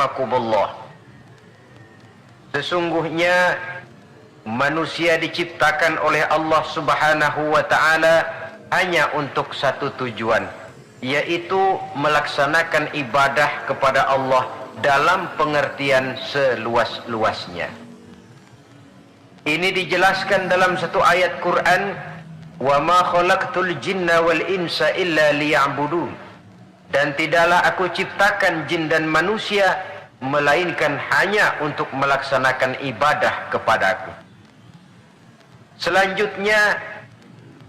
Makumullah. Sesungguhnya manusia diciptakan oleh Allah Subhanahu wa ta'ala hanya untuk satu tujuan, yaitu melaksanakan ibadah kepada Allah dalam pengertian seluas-luasnya. Ini dijelaskan dalam satu ayat Quran, "Wa ma khalaqtul jinna wal insa illa liya'budun." Dan tidaklah aku ciptakan jin dan manusia melainkan hanya untuk melaksanakan ibadah kepadaku. Selanjutnya,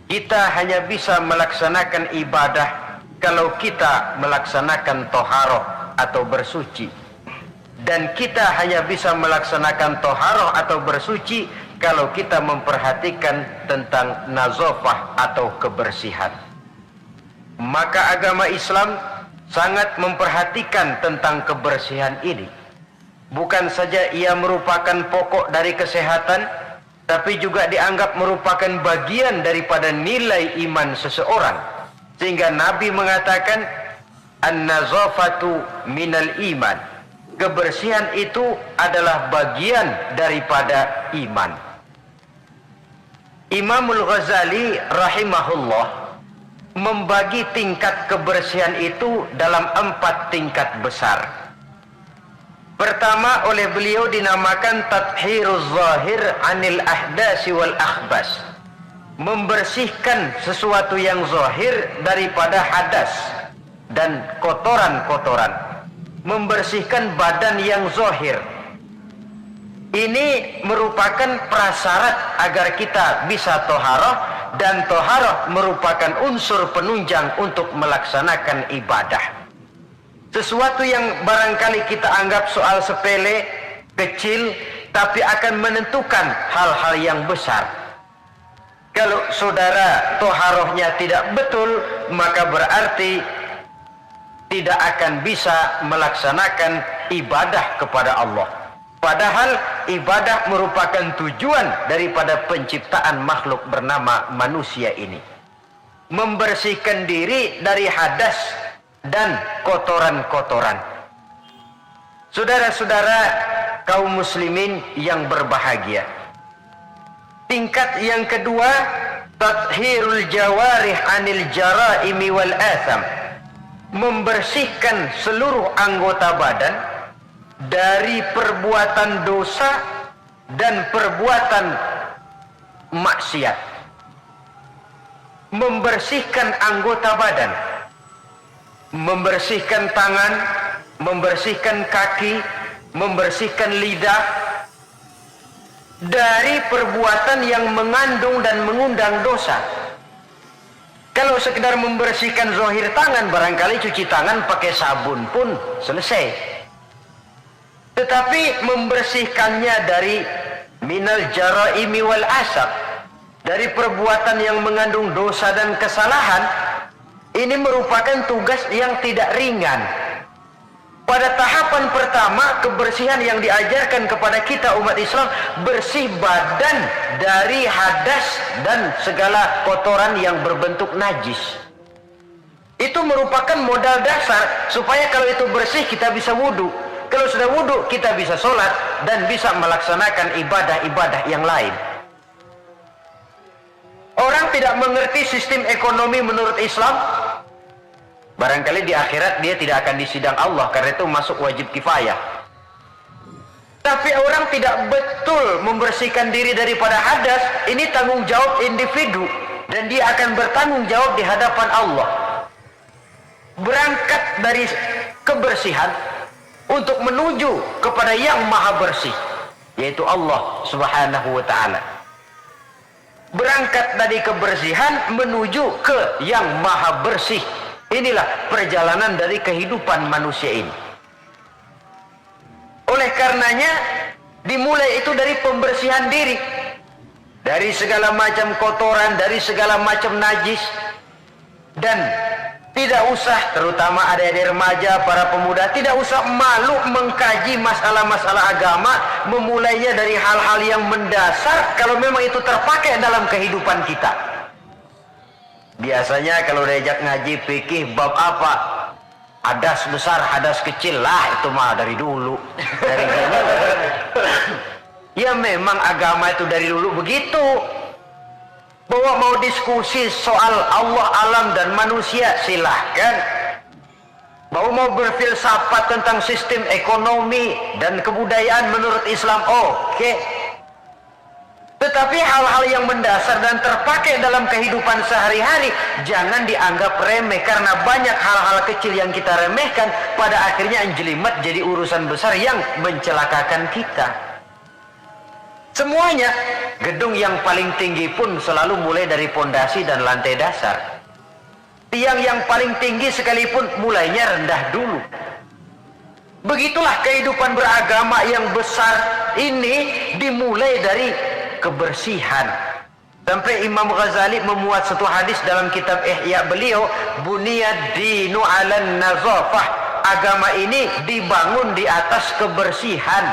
kita hanya bisa melaksanakan ibadah kalau kita melaksanakan toharoh atau bersuci. Dan kita hanya bisa melaksanakan toharoh atau bersuci kalau kita memperhatikan tentang nazafah atau kebersihan. Maka agama Islam sangat memperhatikan tentang kebersihan ini. Bukan saja ia merupakan pokok dari kesehatan, tapi juga dianggap merupakan bagian daripada nilai iman seseorang. Sehingga Nabi mengatakan, "An-nazafatu minal iman." Kebersihan itu adalah bagian daripada iman. Imamul Ghazali rahimahullah membagi tingkat kebersihan itu dalam 4 tingkat besar. Pertama, oleh beliau dinamakan tathhiruz zahir anil ahdasi wal akhbas. Membersihkan sesuatu yang zahir daripada hadas dan kotoran-kotoran. Membersihkan badan yang zahir. Ini merupakan prasyarat agar kita bisa toharoh, dan toharoh merupakan unsur penunjang untuk melaksanakan ibadah. Sesuatu yang barangkali kita anggap soal sepele, kecil, tapi akan menentukan hal-hal yang besar. Kalau saudara toharohnya tidak betul, maka berarti tidak akan bisa melaksanakan ibadah kepada Allah. Padahal ibadah merupakan tujuan daripada penciptaan makhluk bernama manusia ini. Membersihkan diri dari hadas dan kotoran-kotoran. Saudara-saudara kaum muslimin yang berbahagia. Tingkat yang kedua, tathhirul jawarih anil jaraimi wal atham. Membersihkan seluruh anggota badan dari perbuatan dosa dan perbuatan maksiat. Membersihkan anggota badan, membersihkan tangan, membersihkan kaki, membersihkan lidah dari perbuatan yang mengandung dan mengundang dosa. Kalau sekedar membersihkan zahir tangan, barangkali cuci tangan pakai sabun pun selesai. Tetapi membersihkannya dari minal jaraimi wal asab, dari perbuatan yang mengandung dosa dan kesalahan, ini merupakan tugas yang tidak ringan. Pada tahapan pertama, kebersihan yang diajarkan kepada kita umat Islam, bersih badan dari hadas dan segala kotoran yang berbentuk najis. Itu merupakan modal dasar supaya kalau itu bersih kita bisa wudu. Kalau sudah wudu, kita bisa sholat dan bisa melaksanakan ibadah-ibadah yang lain. Orang tidak mengerti sistem ekonomi menurut Islam, barangkali di akhirat dia tidak akan disidang Allah, karena itu masuk wajib kifayah. Tapi orang tidak betul membersihkan diri daripada hadas, ini tanggung jawab individu, dan dia akan bertanggung jawab di hadapan Allah. Berangkat dari kebersihan untuk menuju kepada yang maha bersih, yaitu Allah Subhanahu wa ta'ala. Berangkat dari kebersihan menuju ke yang maha bersih. Inilah perjalanan dari kehidupan manusia ini. Oleh karenanya dimulai itu dari pembersihan diri, dari segala macam kotoran, dari segala macam najis. Dan tidak usah, terutama adik-adik remaja, para pemuda, tidak usah malu mengkaji masalah-masalah agama, memulainya dari hal-hal yang mendasar kalau memang itu terpakai dalam kehidupan kita. Biasanya kalau diajak ngaji fikih bab apa, Hadas besar, hadas kecil lah, itu mah dari dulu. Dari dulu. Ya memang agama itu dari dulu begitu. Bahwa mau diskusi soal Allah, alam, dan manusia, silahkan. Bahwa mau berfilsafat tentang sistem ekonomi dan kebudayaan menurut Islam, oke. Tetapi hal-hal yang mendasar dan terpakai dalam kehidupan sehari-hari jangan dianggap remeh, karena banyak hal-hal kecil yang kita remehkan pada akhirnya menjelimet jadi urusan besar yang mencelakakan kita. Semuanya, gedung yang paling tinggi pun selalu mulai dari pondasi dan lantai dasar. Tiang yang paling tinggi sekalipun mulainya rendah dulu. Begitulah kehidupan beragama yang besar ini dimulai dari kebersihan. Sampai Imam Ghazali memuat satu hadis dalam kitab Ihya beliau, buniyad dinu 'alan nazafah. Agama ini dibangun di atas kebersihan.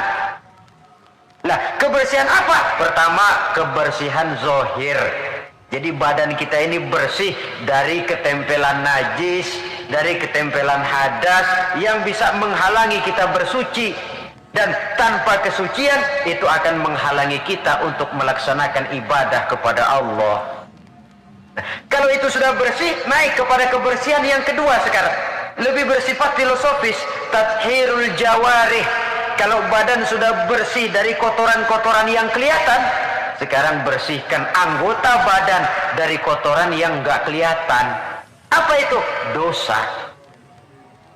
Lah, kebersihan apa? Pertama, kebersihan zahir. Jadi badan kita ini bersih dari ketempelan najis, dari ketempelan hadas yang bisa menghalangi kita bersuci. Dan tanpa kesucian itu akan menghalangi kita untuk melaksanakan ibadah kepada Allah. Nah, kalau itu sudah bersih, naik kepada kebersihan yang kedua sekarang. Lebih bersifat filosofis, tathhirul jawarih. Kalau badan sudah bersih dari kotoran-kotoran yang kelihatan, sekarang bersihkan anggota badan dari kotoran yang nggak kelihatan. Apa itu? Dosa,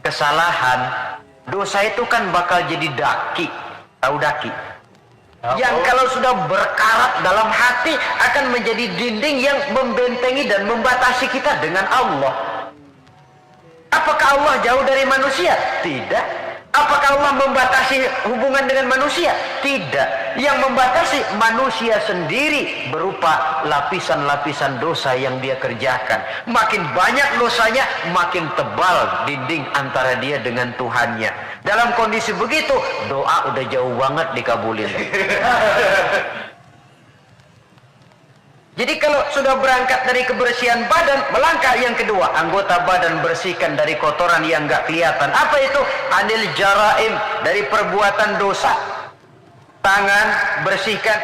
kesalahan. Dosa itu kan bakal jadi daki. Tahu daki? Yang kalau sudah berkarat dalam hati akan menjadi dinding yang membentengi dan membatasi kita dengan Allah. Apakah Allah jauh dari manusia? Tidak. Apakah Allah membatasi hubungan dengan manusia? Tidak. Yang membatasi manusia sendiri berupa lapisan-lapisan dosa yang dia kerjakan. Makin banyak dosanya, makin tebal dinding antara dia dengan Tuhannya. Dalam kondisi begitu, doa udah jauh banget dikabulin. Jadi kalau sudah berangkat dari kebersihan badan, melangkah yang kedua, anggota badan bersihkan dari kotoran yang nggak kelihatan. Apa itu? Anil jaraim, dari perbuatan dosa. Tangan bersihkan.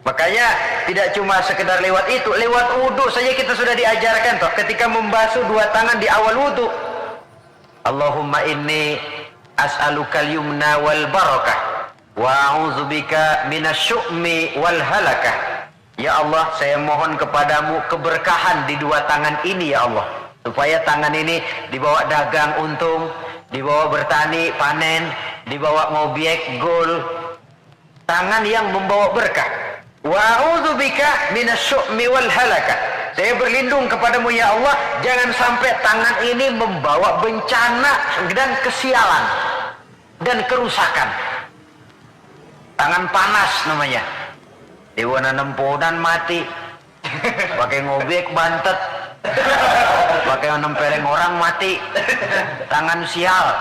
Makanya tidak cuma sekedar lewat itu, lewat wudhu saja kita sudah diajarkan toh. Ketika membasuh dua tangan di awal wudhu, Allahumma inni as'alukal yumna wal barakah wa a'udzubika minasyu'mi wal halakah. Ya Allah, saya mohon kepadamu keberkahan di dua tangan ini ya Allah. Supaya tangan ini dibawa dagang untung, dibawa bertani panen, dibawa ngobiek gol. Tangan yang membawa berkah. Wa a'udzubika minasyu'mi wal halakah. Saya berlindung kepadamu ya Allah, jangan sampai tangan ini membawa bencana dan kesialan dan kerusakan. Tangan panas namanya. Dewana nempodan mati, pakai ngobek bantet, pakai nempeleng orang mati, tangan sial.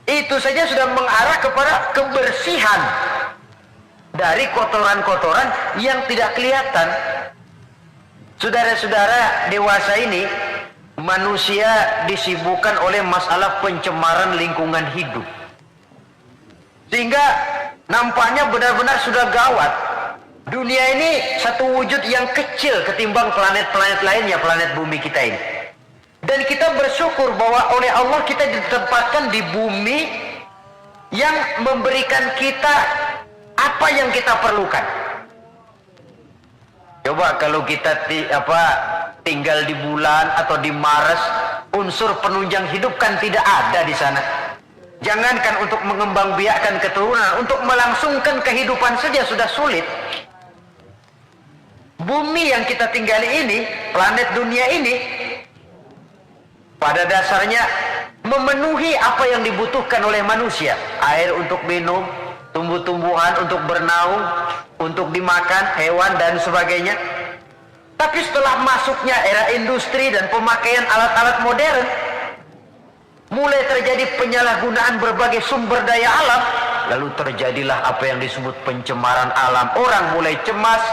Itu saja sudah mengarah kepada kebersihan dari kotoran-kotoran yang tidak kelihatan. Saudara-saudara dewasa ini, manusia disibukkan oleh masalah pencemaran lingkungan hidup, sehingga nampaknya benar-benar sudah gawat. Dunia ini satu wujud yang kecil ketimbang planet-planet lainnya, planet bumi kita ini. Dan kita bersyukur bahwa oleh Allah kita ditempatkan di bumi yang memberikan kita apa yang kita perlukan. Coba kalau kita tinggal di bulan atau di Mars, unsur penunjang hidup kan tidak ada di sana. Jangankan untuk mengembangbiakkan keturunan, untuk melangsungkan kehidupan saja sudah sulit. Bumi yang kita tinggali ini, planet dunia ini, pada dasarnya memenuhi apa yang dibutuhkan oleh manusia. Air untuk minum, tumbuh-tumbuhan untuk bernaung, untuk dimakan, hewan dan sebagainya. Tapi setelah masuknya era industri dan pemakaian alat-alat modern, mulai terjadi penyalahgunaan berbagai sumber daya alam, lalu terjadilah apa yang disebut pencemaran alam. Orang mulai cemas,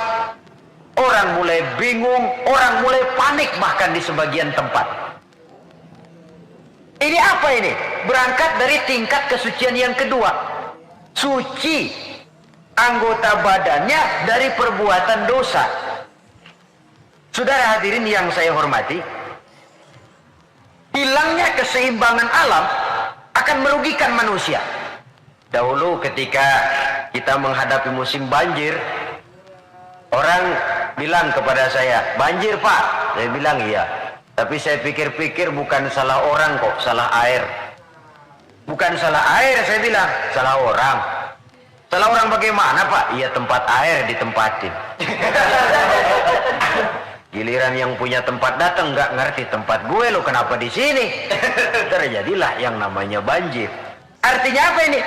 orang mulai bingung, orang mulai panik bahkan di sebagian tempat. Ini apa ini? Berangkat dari tingkat kesucian yang kedua. Suci anggota badannya dari perbuatan dosa. Saudara hadirin yang saya hormati, hilangnya keseimbangan alam akan merugikan manusia. Dahulu ketika kita menghadapi musim banjir, orang bilang kepada saya, "Banjir Pak." Saya bilang, "Iya." Tapi saya pikir-pikir bukan salah orang kok, salah air. Bukan salah air, saya bilang, salah orang. Salah orang bagaimana Pak? Iya, tempat air ditempatin. Giliran yang punya tempat datang nggak ngerti tempat gue lo kenapa di sini. Terjadilah yang namanya banjir. Artinya apa ini?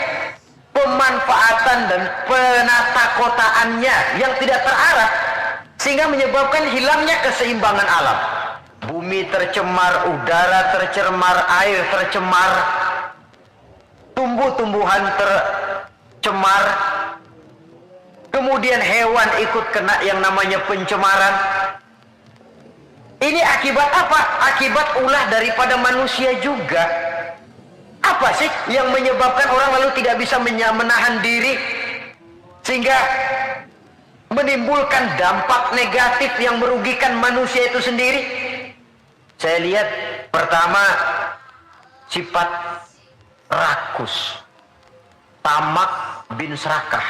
Pemanfaatan dan penata kotaannya yang tidak terarah sehingga menyebabkan hilangnya keseimbangan alam. Bumi tercemar, udara tercemar, air tercemar, tumbuh-tumbuhan tercemar, kemudian hewan ikut kena yang namanya pencemaran. Ini akibat apa? Akibat ulah daripada manusia juga. Apa sih yang menyebabkan orang lalu tidak bisa menahan diri sehingga menimbulkan dampak negatif yang merugikan manusia itu sendiri? Saya lihat pertama sifat rakus, tamak bin serakah.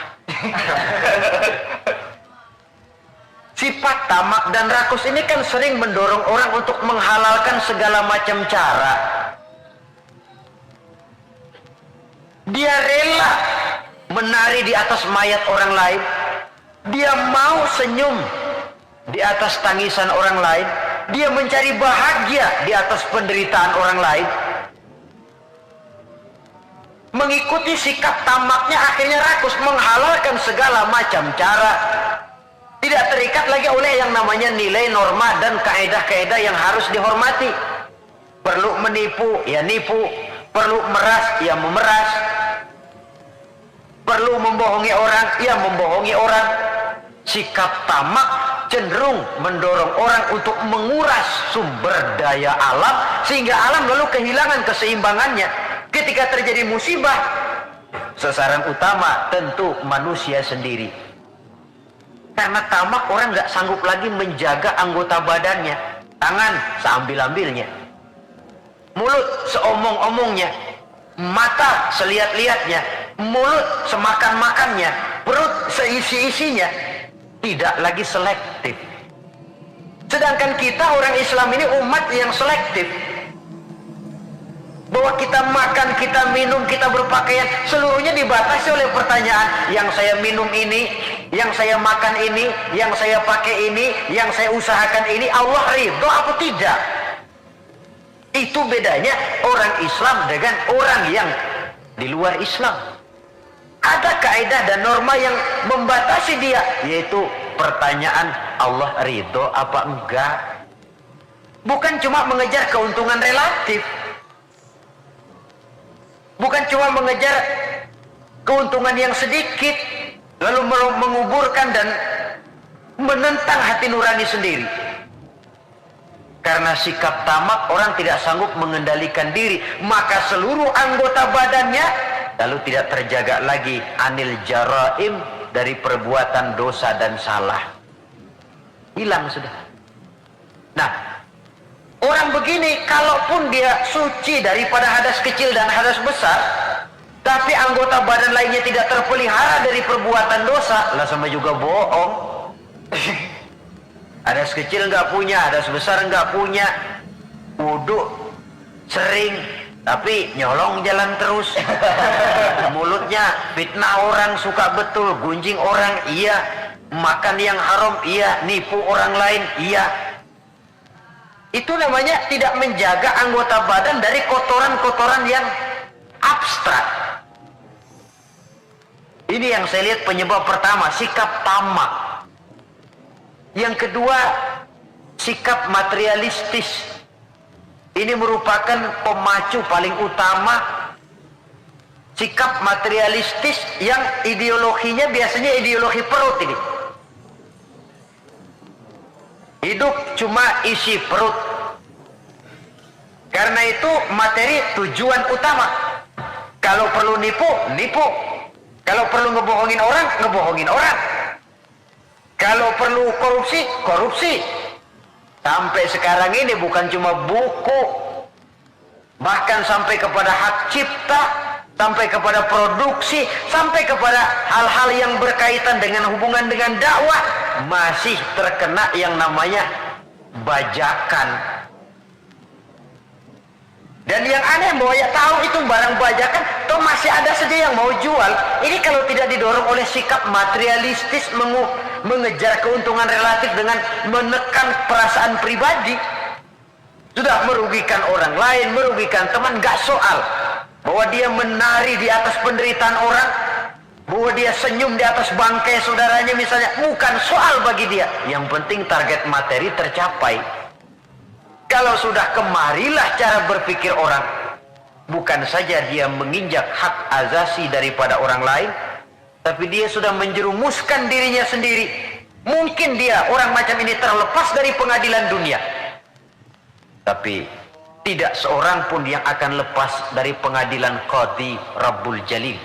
Sifat tamak dan rakus ini kan sering mendorong orang untuk menghalalkan segala macam cara. Dia rela menari di atas mayat orang lain. Dia mau senyum di atas tangisan orang lain. Dia mencari bahagia di atas penderitaan orang lain. Mengikuti sikap tamaknya akhirnya rakus, menghalalkan segala macam cara. Tidak terikat lagi oleh yang namanya nilai, norma, dan kaedah-kaedah yang harus dihormati. Perlu menipu, ya nipu. Perlu meras, ya memeras. Perlu membohongi orang, ya membohongi orang. Sikap tamak cenderung mendorong orang untuk menguras sumber daya alam sehingga alam lalu kehilangan keseimbangannya. Ketika terjadi musibah, sasaran utama tentu manusia sendiri. Karena tamak orang nggak sanggup lagi menjaga anggota badannya. Tangan seambil-ambilnya, mulut seomong-omongnya, mata selihat-lihatnya, mulut semakan-makannya, perut seisi-isinya. Tidak lagi selektif. Sedangkan kita orang Islam ini umat yang selektif. Bahwa kita makan, kita minum, kita berpakaian, seluruhnya dibatasi oleh pertanyaan, yang saya minum ini, yang saya makan ini, yang saya pakai ini, yang saya usahakan ini, Allah ridho apa tidak? Itu bedanya orang Islam dengan orang yang di luar Islam. Ada kaidah dan norma yang membatasi dia, yaitu pertanyaan Allah ridho apa enggak. Bukan cuma mengejar keuntungan relatif, bukan cuma mengejar keuntungan yang sedikit lalu menguburkan dan menentang hati nurani sendiri. Karena sikap tamak orang tidak sanggup mengendalikan diri, maka seluruh anggota badannya lalu tidak terjaga lagi anil jaraim, dari perbuatan dosa dan salah. Hilang sudah. Nah, orang begini kalaupun dia suci daripada hadas kecil dan hadas besar, tapi anggota badan lainnya tidak terpelihara dari perbuatan dosa, lah sama juga bohong. Hadas kecil nggak punya, hadas besar nggak punya, wudu sering tapi nyolong jalan terus. Mulutnya fitnah orang, suka betul, gunjing orang, iya. Makan yang haram, iya. Nipu orang lain, iya. Itu namanya tidak menjaga anggota badan dari kotoran-kotoran yang abstrak. Ini yang saya lihat penyebab pertama, sikap tamak. Yang kedua, sikap materialistis. Ini merupakan pemacu paling utama sikap materialistis yang ideologinya biasanya ideologi perut ini. Hidup cuma isi perut. Karena itu materi tujuan utama. Kalau perlu nipu, nipu. Kalau perlu ngebohongin orang, ngebohongin orang. Kalau perlu korupsi, korupsi. Sampai sekarang ini bukan cuma buku, bahkan sampai kepada hak cipta, sampai kepada produksi, sampai kepada hal-hal yang berkaitan dengan hubungan dengan dakwah, masih terkena yang namanya bajakan. Dan yang aneh bahwa ya tahu itu barang bajakan, toh masih ada saja yang mau jual. Ini kalau tidak didorong oleh sikap materialistis mengejar keuntungan relatif dengan menekan perasaan pribadi, sudah merugikan orang lain, merugikan teman, gak soal. Bahwa dia menari di atas penderitaan orang, bahwa dia senyum di atas bangkai saudaranya misalnya, bukan soal bagi dia. Yang penting target materi tercapai. Kalau sudah kemarilah cara berpikir orang, bukan saja dia menginjak hak azasi daripada orang lain, tapi dia sudah menjerumuskan dirinya sendiri. Mungkin dia orang macam ini terlepas dari pengadilan dunia, tapi tidak seorang pun yang akan lepas dari pengadilan Qadhi Rabbul Jalil,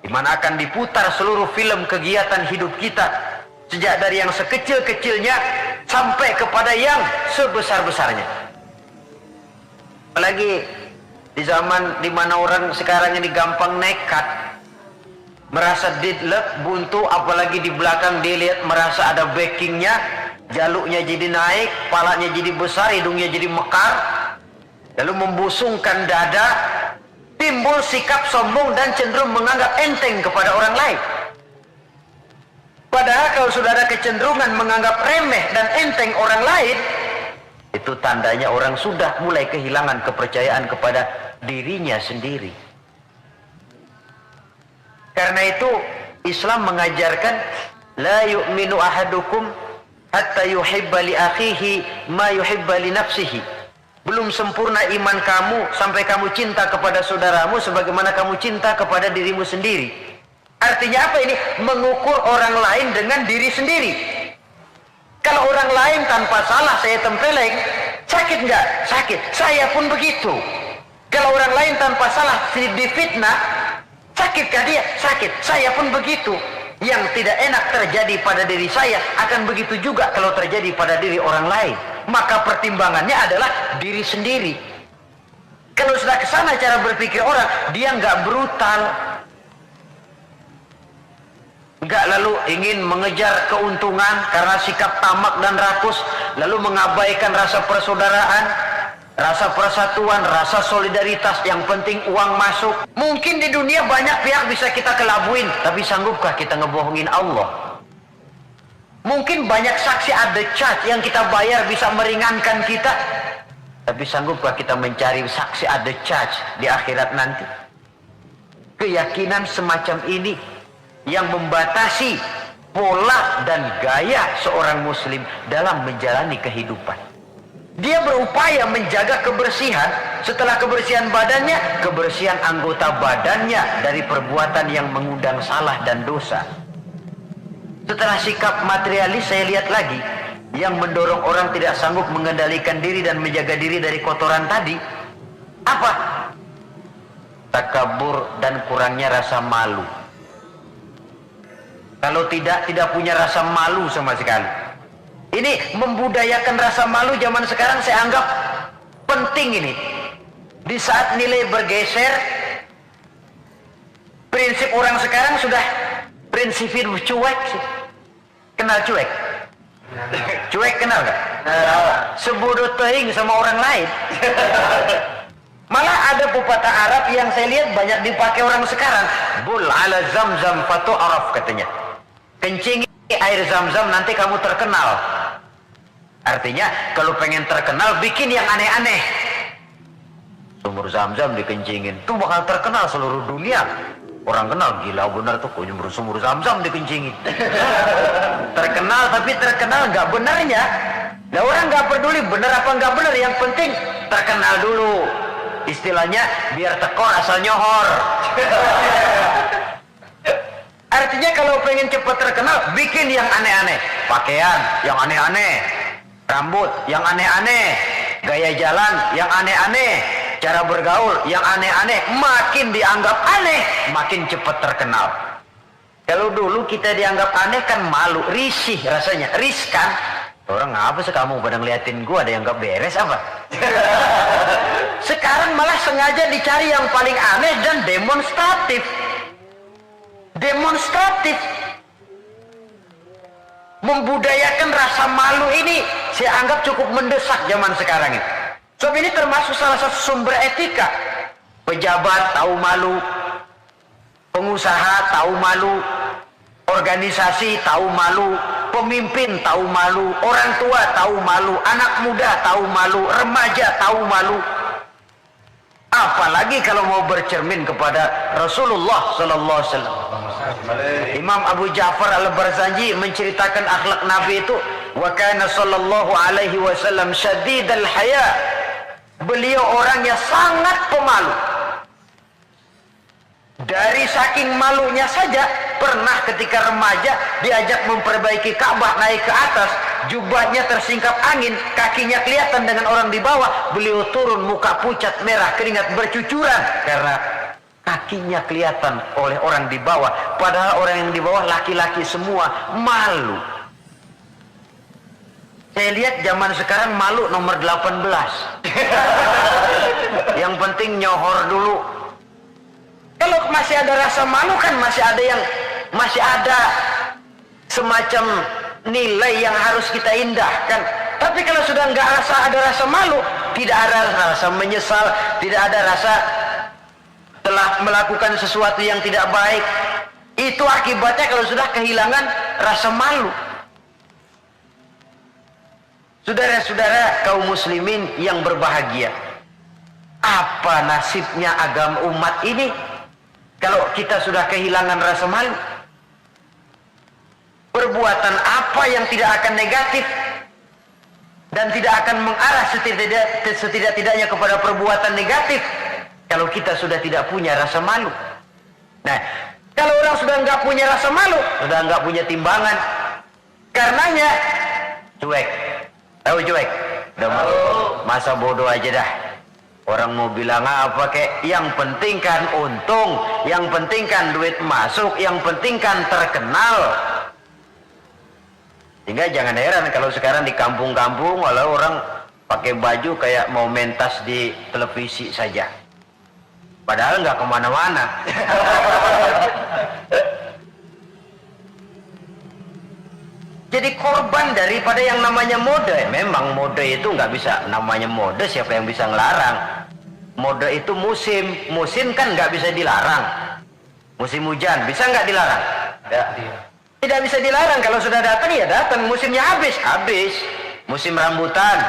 di mana akan diputar seluruh film kegiatan hidup kita, sejak dari yang sekecil-kecilnya sampai kepada yang sebesar-besarnya. Apalagi di zaman di mana orang sekarang ini gampang nekat, merasa deadlock, buntu, apalagi di belakang dilihat merasa ada backingnya, jaluknya jadi naik, palanya jadi besar, hidungnya jadi mekar, lalu membusungkan dada, timbul sikap sombong dan cenderung menganggap enteng kepada orang lain. Padahal kalau sudah ada kecenderungan menganggap remeh dan enteng orang lain, itu tandanya orang sudah mulai kehilangan kepercayaan kepada dirinya sendiri. Karena itu Islam mengajarkan la yu'minu ahadukum hatta yuhibba li akhihi ma yuhibba li nafsihi. Belum sempurna iman kamu sampai kamu cinta kepada saudaramu sebagaimana kamu cinta kepada dirimu sendiri. Artinya apa ini? Mengukur orang lain dengan diri sendiri. Kalau orang lain tanpa salah saya tempeleng, sakit nggak? Sakit. Saya pun begitu. Kalau orang lain tanpa salah difitnah, sakitkah dia? Sakit. Saya pun begitu. Yang tidak enak terjadi pada diri saya akan begitu juga kalau terjadi pada diri orang lain. Maka pertimbangannya adalah diri sendiri. Kalau sudah kesana cara berpikir orang, dia nggak brutal, nggak lalu ingin mengejar keuntungan karena sikap tamak dan rakus, lalu mengabaikan rasa persaudaraan, rasa persatuan, rasa solidaritas. Yang penting uang masuk. Mungkin di dunia banyak pihak bisa kita kelabuin, tapi sanggupkah kita ngebohongin Allah? Mungkin banyak saksi ada charge yang kita bayar bisa meringankan kita, tapi sanggupkah kita mencari saksi ada charge di akhirat nanti? Keyakinan semacam ini yang membatasi pola dan gaya seorang muslim dalam menjalani kehidupan. Dia berupaya menjaga kebersihan, setelah kebersihan badannya, kebersihan anggota badannya dari perbuatan yang mengundang salah dan dosa. Setelah sikap materialis, saya lihat lagi yang mendorong orang tidak sanggup mengendalikan diri dan menjaga diri dari kotoran tadi. Apa? Takabur dan kurangnya rasa malu. Kalau tidak punya rasa malu sama sekali. Ini membudayakan rasa malu zaman sekarang saya anggap penting ini. Di saat nilai bergeser, prinsip orang sekarang sudah prinsipin cuek sih. Kenal cuek? Cuek kenal gak? Sebodoh teing sama orang lain. Malah ada pepatah Arab yang saya lihat banyak dipakai orang sekarang. Bul ala zamzam fatu'araf katanya. Kencingi air zam-zam nanti kamu terkenal. Artinya kalau pengen terkenal bikin yang aneh-aneh. Sumur zam-zam dikencingin, tuh bakal terkenal seluruh dunia. Orang kenal, gila benar tuh kok sumur zam-zam dikencingin. Terkenal, tapi terkenal nggak benernya. Nah, orang nggak peduli bener apa nggak bener, yang penting terkenal dulu. Istilahnya biar tekor asal nyohor. Artinya kalau pengen cepat terkenal, bikin yang aneh-aneh. Pakaian yang aneh-aneh, rambut yang aneh-aneh, gaya jalan yang aneh-aneh, cara bergaul yang aneh-aneh, makin dianggap aneh, makin cepat terkenal. Kalau dulu kita dianggap aneh kan malu, risih rasanya, riskan. Orang apa sih kamu pada ngeliatin gua, ada yang gak beres apa? Sekarang malah sengaja dicari yang paling aneh dan demonstratif. Demonstratif. Membudayakan rasa malu ini saya anggap cukup mendesak zaman sekarang ini. Sebab ini termasuk salah satu sumber etika. Pejabat tahu malu, pengusaha tahu malu, organisasi tahu malu, pemimpin tahu malu, orang tua tahu malu, anak muda tahu malu, remaja tahu malu. Apalagi kalau mau bercermin kepada Rasulullah sallallahu alaihi wasallam. Imam Abu Ja'far Al-Barzanji menceritakan akhlak Nabi itu, wa kana sallallahu alaihi wasallam syadidal haya. Beliau orangnya sangat pemalu. Dari saking malunya saja, pernah ketika remaja diajak memperbaiki Ka'bah naik ke atas, jubahnya tersingkap angin, kakinya kelihatan dengan orang di bawah, beliau turun muka pucat merah, keringat bercucuran karena kakinya kelihatan oleh orang di bawah, padahal orang yang di bawah laki-laki semua, malu. Saya lihat zaman sekarang malu nomor 18. Yang penting nyohor dulu. Kalau masih ada rasa malu kan masih ada semacam nilai yang harus kita indahkan. Tapi kalau sudah ada rasa malu, tidak ada rasa menyesal, tidak ada rasa telah melakukan sesuatu yang tidak baik. Itu akibatnya kalau sudah kehilangan rasa malu. Saudara-saudara kaum muslimin yang berbahagia, apa nasibnya agama umat ini kalau kita sudah kehilangan rasa malu? Perbuatan apa yang tidak akan negatif dan tidak akan mengarah setidak-tidaknya kepada perbuatan negatif kalau kita sudah tidak punya rasa malu? Nah, kalau orang sudah nggak punya rasa malu, sudah nggak punya timbangan, karenanya cuek. Tahu cuek? Udah masa bodoh aja dah. Orang mau bilang apa kek, yang penting kan untung, yang penting kan duit masuk, yang penting kan terkenal. Sehingga jangan heran kalau sekarang di kampung-kampung walau orang pakai baju kayak mau mentas di televisi saja. Padahal nggak kemana-mana. Jadi korban daripada yang namanya mode. Memang mode itu nggak bisa namanya mode, siapa yang bisa ngelarang? Mode itu musim, musim kan nggak bisa dilarang. Musim hujan bisa nggak dilarang? Tidak bisa dilarang. Kalau sudah datang ya datang. Musimnya habis. Musim rambutan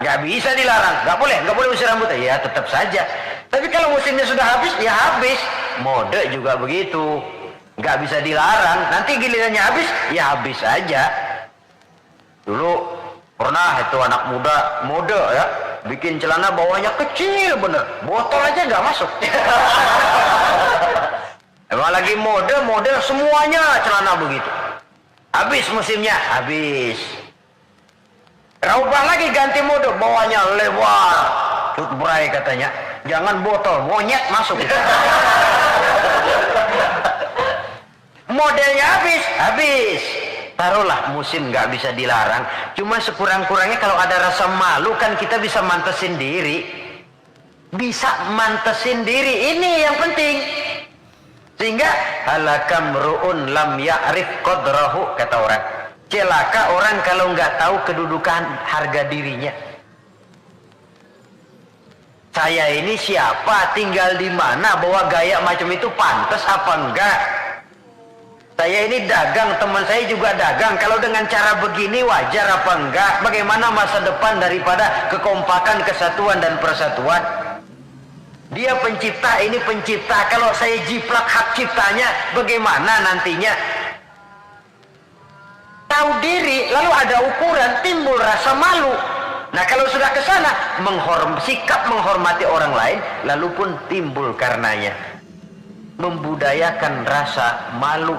nggak bisa dilarang, nggak boleh musim rambutan, ya tetap saja. Tapi kalau musimnya sudah habis ya habis. Mode juga begitu, nggak bisa dilarang. Nanti gilirannya habis ya habis saja. Dulu pernah itu anak muda mode ya, bikin celana bawahnya kecil bener, botol aja nggak masuk. Emang lagi mode semuanya celana begitu. Habis musimnya, habis. Raubah lagi ganti mode, bawahnya lebar, cutbray katanya, jangan botol, monyet masuk. Modelnya habis. Taruhlah musim nggak bisa dilarang, cuma sekurang-kurangnya kalau ada rasa malu kan kita bisa mantesin diri. Ini yang penting. Sehingga halakam ru'un lam ya'rif qadrahu, kata orang. Celaka orang kalau nggak tahu kedudukan harga dirinya. Saya ini siapa, tinggal di mana, bawa gaya macam itu pantas apa enggak? Saya ini dagang, teman saya juga dagang. Kalau dengan cara begini wajar apa enggak? Bagaimana masa depan daripada kekompakan, kesatuan dan persatuan? Dia pencipta, ini pencipta. Kalau saya jiplak hak ciptanya, bagaimana nantinya? Tahu diri, lalu ada ukuran, timbul rasa malu. Nah kalau sudah ke sana, sikap menghormati orang lain, lalu pun timbul karenanya membudayakan rasa malu.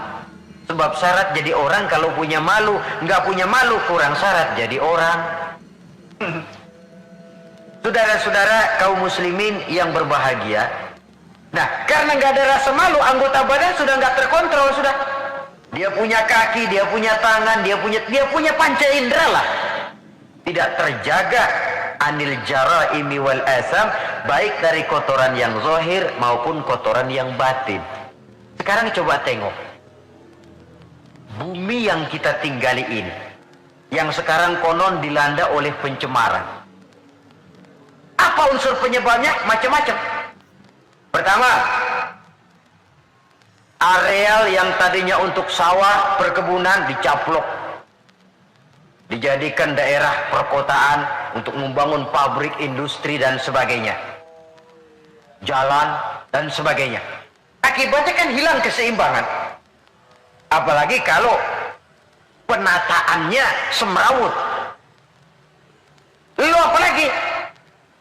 Sebab syarat jadi orang kalau punya malu, nggak punya malu kurang syarat jadi orang. Saudara-saudara kaum muslimin yang berbahagia, nah karena nggak ada rasa malu, anggota badan sudah nggak terkontrol, sudah. Dia punya kaki, dia punya tangan, dia punya panca indera lah. Tidak terjaga anil jaraimi wal asam, baik dari kotoran yang zahir maupun kotoran yang batin. Sekarang coba tengok bumi yang kita tinggali ini, yang sekarang konon dilanda oleh pencemaran. Apa unsur penyebabnya? Macam-macam. Pertama, areal yang tadinya untuk sawah, perkebunan dicaplok, dijadikan daerah perkotaan untuk membangun pabrik, industri dan sebagainya, jalan dan sebagainya. Akibatnya kan hilang keseimbangan. Apalagi kalau penataannya semrawut. Lalu apalagi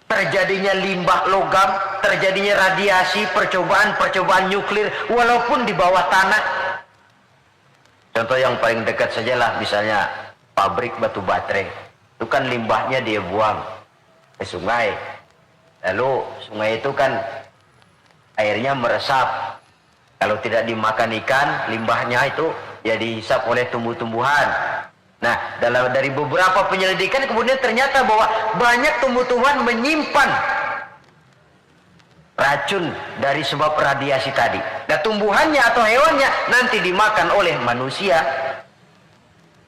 terjadinya limbah logam, terjadinya radiasi, percobaan nuklir walaupun di bawah tanah. Contoh yang paling dekat sajalah, misalnya pabrik batu baterai. Itu kan limbahnya dia buang ke sungai. Lalu sungai itu kan airnya meresap. Kalau tidak dimakan ikan, limbahnya itu ya dihisap oleh tumbuh-tumbuhan. Nah, dari beberapa penyelidikan kemudian ternyata bahwa banyak tumbuh-tumbuhan menyimpan racun dari sebab radiasi tadi. Nah, tumbuhannya atau hewannya nanti dimakan oleh manusia.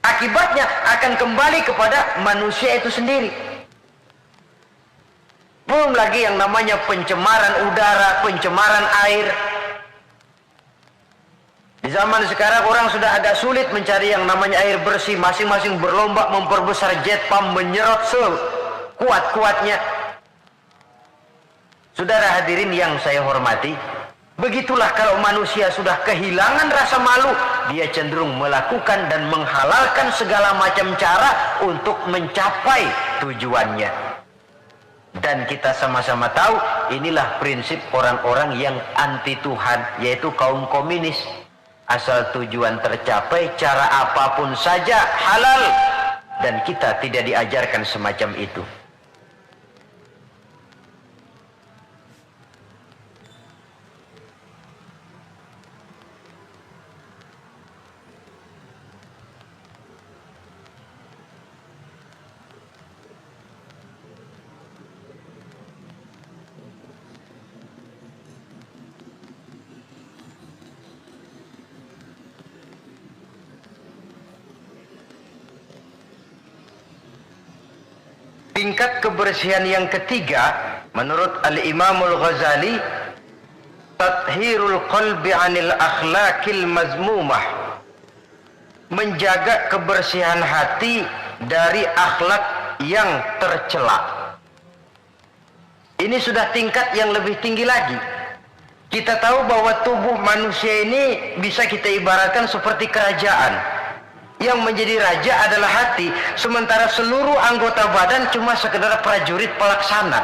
Akibatnya akan kembali kepada manusia itu sendiri. Belum lagi yang namanya pencemaran udara, pencemaran air. Di zaman sekarang orang sudah agak sulit mencari yang namanya air bersih. Masing-masing berlomba memperbesar jet pump, menyerot sekuat-kuatnya. Saudara hadirin yang saya hormati, begitulah kalau manusia sudah kehilangan rasa malu, dia cenderung melakukan dan menghalalkan segala macam cara untuk mencapai tujuannya. Dan kita sama-sama tahu, inilah prinsip orang-orang yang anti Tuhan, yaitu kaum komunis. Asal tujuan tercapai, cara apapun saja halal. Dan kita tidak diajarkan semacam itu. Tingkat kebersihan yang ketiga menurut Al-Imamul Ghazali, tathhirul qalbi 'anil akhlaqil mazmumah, menjaga kebersihan hati dari akhlak yang tercela. Ini sudah tingkat yang lebih tinggi lagi. Kita tahu bahwa tubuh manusia ini bisa kita ibaratkan seperti kerajaan. Yang menjadi raja adalah hati, sementara seluruh anggota badan cuma sekedar prajurit pelaksana.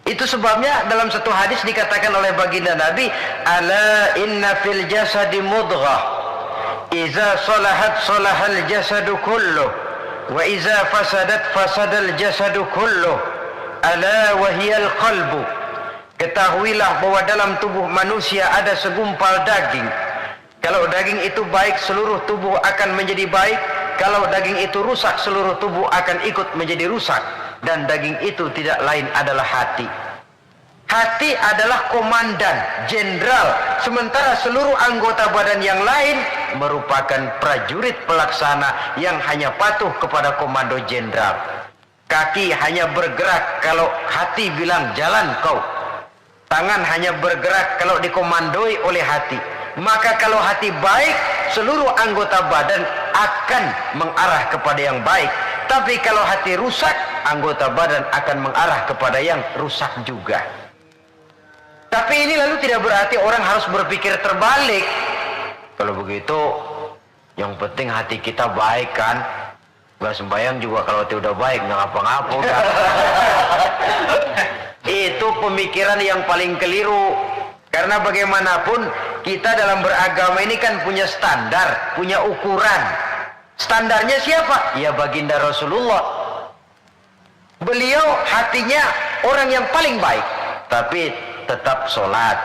Itu sebabnya dalam satu hadis dikatakan oleh baginda Nabi, ala inna fil jasadi mudghah, iza salahat salahal jasadu kulluh, wa iza fasadat fasadal jasadu kulluh, ala wahiyal qalbu. Ketahuilah bahwa dalam tubuh manusia ada segumpal daging. Kalau daging itu baik, seluruh tubuh akan menjadi baik. Kalau daging itu rusak, seluruh tubuh akan ikut menjadi rusak. Dan daging itu tidak lain adalah hati. Hati adalah komandan, jenderal. Sementara seluruh anggota badan yang lain merupakan prajurit pelaksana yang hanya patuh kepada komando jenderal. Kaki hanya bergerak kalau hati bilang jalan kau. Tangan hanya bergerak kalau dikomandoi oleh hati. Maka kalau hati baik, seluruh anggota badan akan mengarah kepada yang baik. Tapi kalau hati rusak, anggota badan akan mengarah kepada yang rusak juga. Tapi ini lalu tidak berarti orang harus berpikir terbalik. Kalau begitu, yang penting hati kita baik kan. Gak sembahyang juga kalau hati udah baik, nggak ngapa-ngapa kan. Itu pemikiran yang paling keliru. Karena bagaimanapun kita dalam beragama ini kan punya standar, punya ukuran. Standarnya siapa? Ya baginda Rasulullah. Beliau hatinya orang yang paling baik, tapi tetap sholat.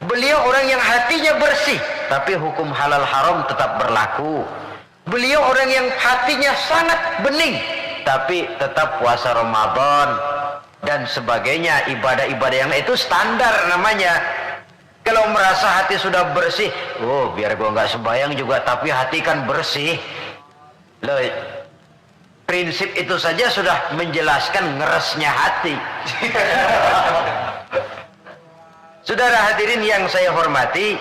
Beliau orang yang hatinya bersih, tapi hukum halal haram tetap berlaku. Beliau orang yang hatinya sangat bening, tapi tetap puasa Ramadan dan sebagainya, ibadah-ibadah yang itu standar namanya. Kalau merasa hati sudah bersih, oh biar gua nggak sembahyang juga tapi hati kan bersih. Loh, prinsip itu saja sudah menjelaskan ngeresnya hati. Saudara hadirin yang saya hormati,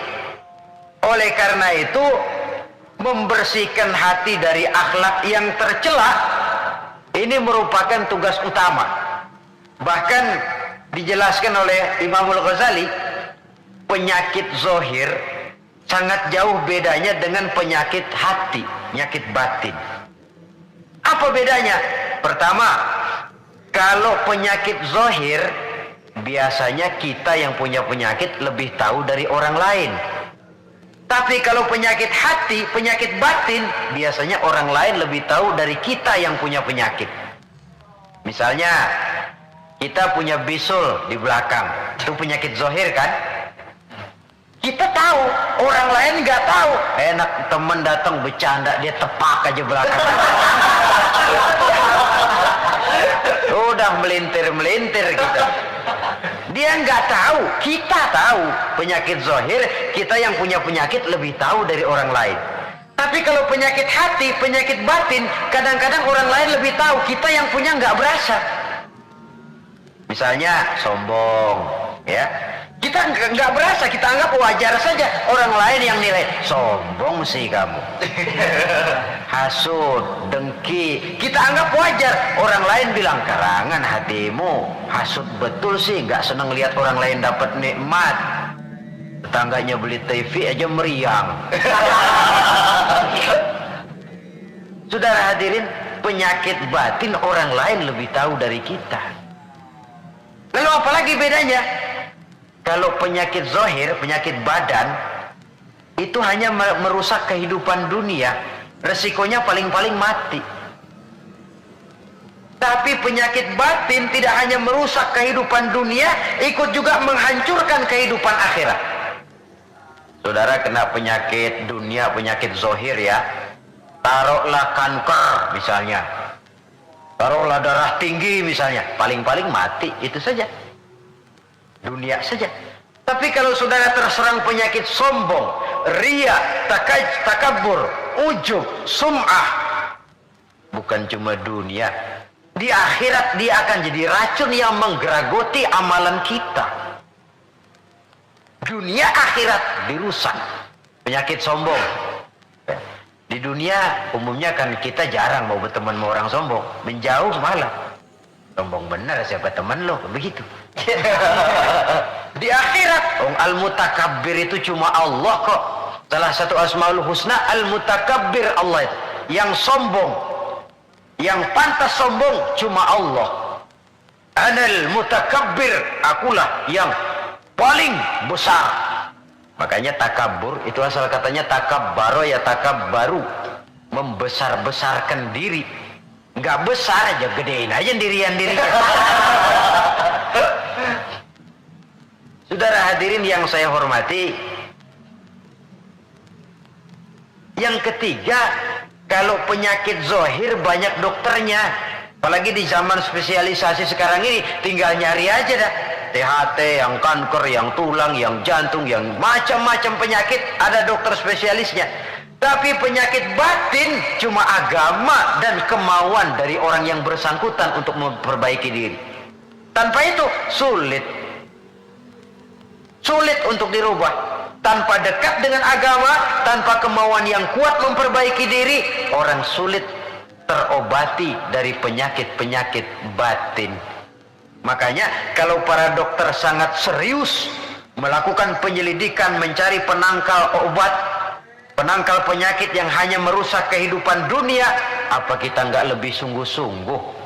oleh karena itu membersihkan hati dari akhlak yang tercela ini merupakan tugas utama. Bahkan dijelaskan oleh Imamul Ghazali, penyakit zohir sangat jauh bedanya dengan penyakit hati, penyakit batin. Apa bedanya? Pertama, kalau penyakit zohir biasanya kita yang punya penyakit lebih tahu dari orang lain. Tapi kalau penyakit hati, penyakit batin, biasanya orang lain lebih tahu dari kita yang punya penyakit. Misalnya, kita punya bisul di belakang, itu penyakit zohir kan? Kita tahu, orang lain nggak tahu. Enak temen datang bercanda, dia tepak aja belakang. Udah melintir-melintir gitu. Dia nggak tahu, kita tahu. Penyakit zohir, kita yang punya penyakit lebih tahu dari orang lain. Tapi kalau penyakit hati, penyakit batin, kadang-kadang orang lain lebih tahu, kita yang punya nggak berasa. Misalnya sombong, ya. Kita nggak berasa, kita anggap wajar saja. Orang lain yang nilai, sombong sih kamu. Hasud, dengki, kita anggap wajar. Orang lain bilang, karangan hatimu, hasud betul sih, nggak seneng lihat orang lain dapat nikmat. Tetangganya beli TV aja meriang. Saudara hadirin, penyakit batin orang lain lebih tahu dari kita. Lalu apalagi bedanya? Kalau penyakit zohir, penyakit badan, itu hanya merusak kehidupan dunia. Resikonya paling-paling mati. Tapi penyakit batin tidak hanya merusak kehidupan dunia, ikut juga menghancurkan kehidupan akhirat. Saudara kena penyakit dunia, penyakit zohir ya. Taruhlah kanker misalnya. Taruhlah darah tinggi misalnya. Paling-paling mati, itu saja. Dunia saja. Tapi kalau saudara terserang penyakit sombong, ria, takabur, ujub, sum'ah, bukan cuma dunia, di akhirat dia akan jadi racun yang menggeragoti amalan kita. Dunia akhirat dirusak. Penyakit sombong. Di dunia umumnya kan kita jarang mau berteman sama orang sombong, menjauh malah. Sombong benar siapa teman lo, begitu. Di akhirat, al-mutakabbir itu cuma Allah kok. Salah satu asmaul husna al-mutakabbir, Allah itu. Yang sombong, yang pantas sombong cuma Allah. Anal mutakabbir, akulah yang paling besar. Makanya takabur itu asal katanya takabbaro ya takabbaru, membesar-besarkan diri. Nggak besar aja, gedein aja dirian-dirinya. Saudara hadirin yang saya hormati, yang ketiga, kalau penyakit zohir banyak dokternya. Apalagi di zaman spesialisasi sekarang ini, tinggal nyari aja dah. THT, yang kanker, yang tulang, yang jantung, yang macam-macam penyakit, ada dokter spesialisnya. Tapi penyakit batin cuma agama dan kemauan dari orang yang bersangkutan untuk memperbaiki diri. Tanpa itu sulit untuk dirubah. Tanpa dekat dengan agama, tanpa kemauan yang kuat memperbaiki diri, orang sulit terobati dari penyakit-penyakit batin. Makanya kalau para dokter sangat serius melakukan penyelidikan, mencari penangkal obat, penangkal penyakit yang hanya merusak kehidupan dunia, apa kita nggak lebih sungguh-sungguh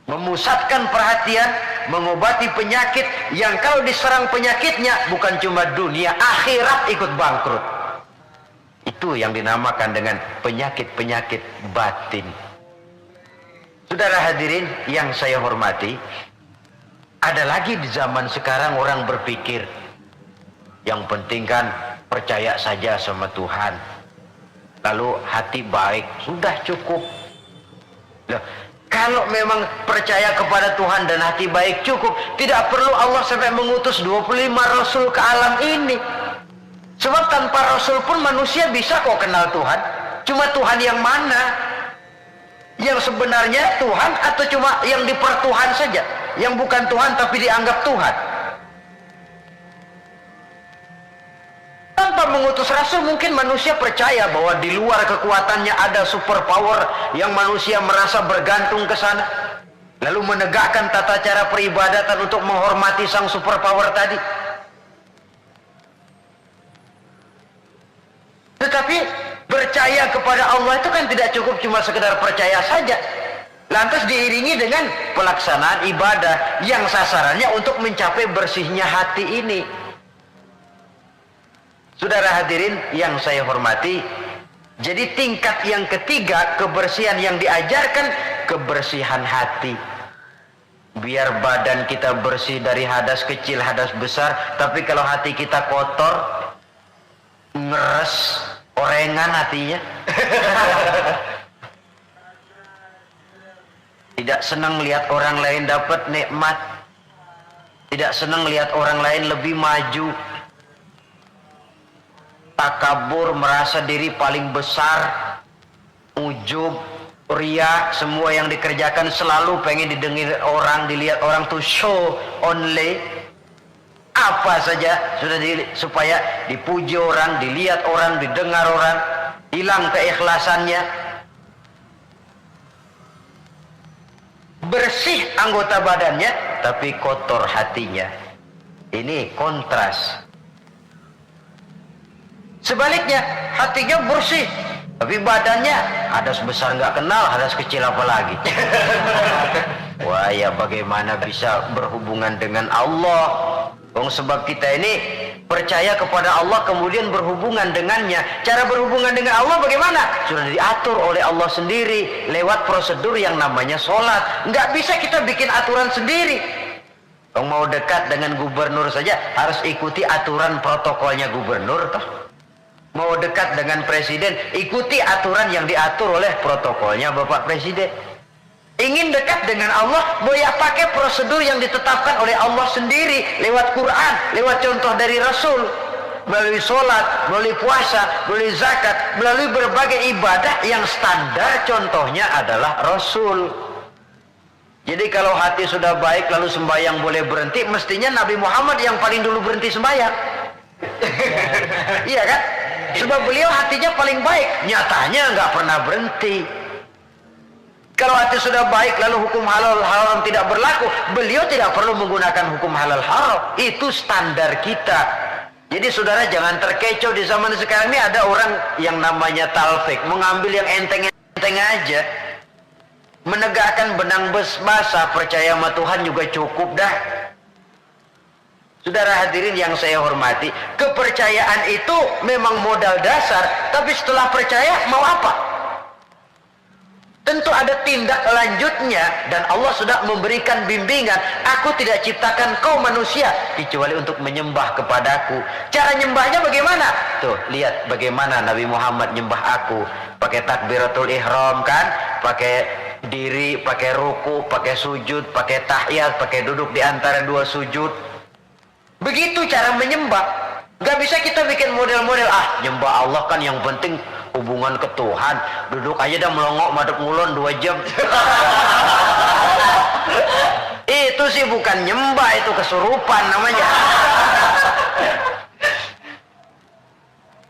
memusatkan perhatian, mengobati penyakit yang kalau diserang penyakitnya bukan cuma dunia, akhirat ikut bangkrut. Itu yang dinamakan dengan penyakit-penyakit batin. Saudara hadirin yang saya hormati, ada lagi di zaman sekarang orang berpikir, yang penting kan percaya saja sama Tuhan, lalu hati baik, sudah cukup. Loh, kalau memang percaya kepada Tuhan dan hati baik cukup, tidak perlu Allah sampai mengutus 25 Rasul ke alam ini. Sebab tanpa Rasul pun manusia bisa kok kenal Tuhan. Cuma Tuhan yang mana? Yang sebenarnya Tuhan atau cuma yang dipertuhan saja? Yang bukan Tuhan tapi dianggap Tuhan? Tanpa mengutus Rasul mungkin manusia percaya bahwa di luar kekuatannya ada super power yang manusia merasa bergantung ke sana. Lalu menegakkan tata cara peribadatan untuk menghormati sang super power tadi. Tetapi percaya kepada Allah itu kan tidak cukup cuma sekedar percaya saja. Lantas diiringi dengan pelaksanaan ibadah yang sasarannya untuk mencapai bersihnya hati ini. Saudara hadirin yang saya hormati, jadi tingkat yang ketiga kebersihan yang diajarkan, kebersihan hati. Biar badan kita bersih dari hadas kecil, hadas besar, tapi kalau hati kita kotor, ngeres, orengan hatinya. Tidak senang lihat orang lain dapat nikmat, tidak senang lihat orang lain lebih maju, takabur, merasa diri paling besar, ujub, ria, semua yang dikerjakan selalu pengen didengar orang, dilihat orang, tuh show only. Apa saja sudah supaya dipuji orang, dilihat orang, didengar orang, hilang keikhlasannya. Bersih anggota badannya tapi kotor hatinya. Ini kontras. Sebaliknya, hatinya bersih tapi badannya hadas besar nggak kenal, hadas kecil apalagi. Wah, ya bagaimana bisa berhubungan dengan Allah? Sebab kita ini percaya kepada Allah kemudian berhubungan dengannya. Cara berhubungan dengan Allah bagaimana? Sudah diatur oleh Allah sendiri lewat prosedur yang namanya sholat. Nggak bisa kita bikin aturan sendiri. Mau dekat dengan gubernur saja harus ikuti aturan protokolnya gubernur toh. Mau dekat dengan presiden, ikuti aturan yang diatur oleh protokolnya Bapak Presiden. Ingin dekat dengan Allah, boleh pakai prosedur yang ditetapkan oleh Allah sendiri lewat Quran, lewat contoh dari Rasul, melalui sholat, melalui puasa, melalui zakat, melalui berbagai ibadah yang standar contohnya adalah Rasul. Jadi kalau hati sudah baik lalu sembahyang boleh berhenti, mestinya Nabi Muhammad yang paling dulu berhenti sembahyang. Iya kan? Sebab beliau hatinya paling baik, nyatanya nggak pernah berhenti. Kalau hati sudah baik lalu hukum halal haram tidak berlaku, beliau tidak perlu menggunakan hukum halal haram. Itu standar kita. Jadi saudara jangan terkecoh, di zaman sekarang ini ada orang yang namanya talfik, mengambil yang enteng-enteng aja. Menegakkan benang basah, percaya sama Tuhan juga cukup dah. Saudara hadirin yang saya hormati, kepercayaan itu memang modal dasar, tapi setelah percaya mau apa? Tentu ada tindak lanjutnya, dan Allah sudah memberikan bimbingan. Aku tidak ciptakan kau manusia kecuali untuk menyembah kepadaku. Cara nyembahnya bagaimana? Tuh, lihat bagaimana Nabi Muhammad nyembah aku. Pakai takbiratul ihram kan? Pakai diri, pakai ruku, pakai sujud, pakai tahiyat, pakai duduk di antara dua sujud. Begitu cara menyembah. Gak bisa kita bikin model-model, nyembah Allah kan yang penting hubungan ke Tuhan, duduk aja dah melongok madep ngulon 2 jam. Itu sih bukan nyembah, itu kesurupan namanya.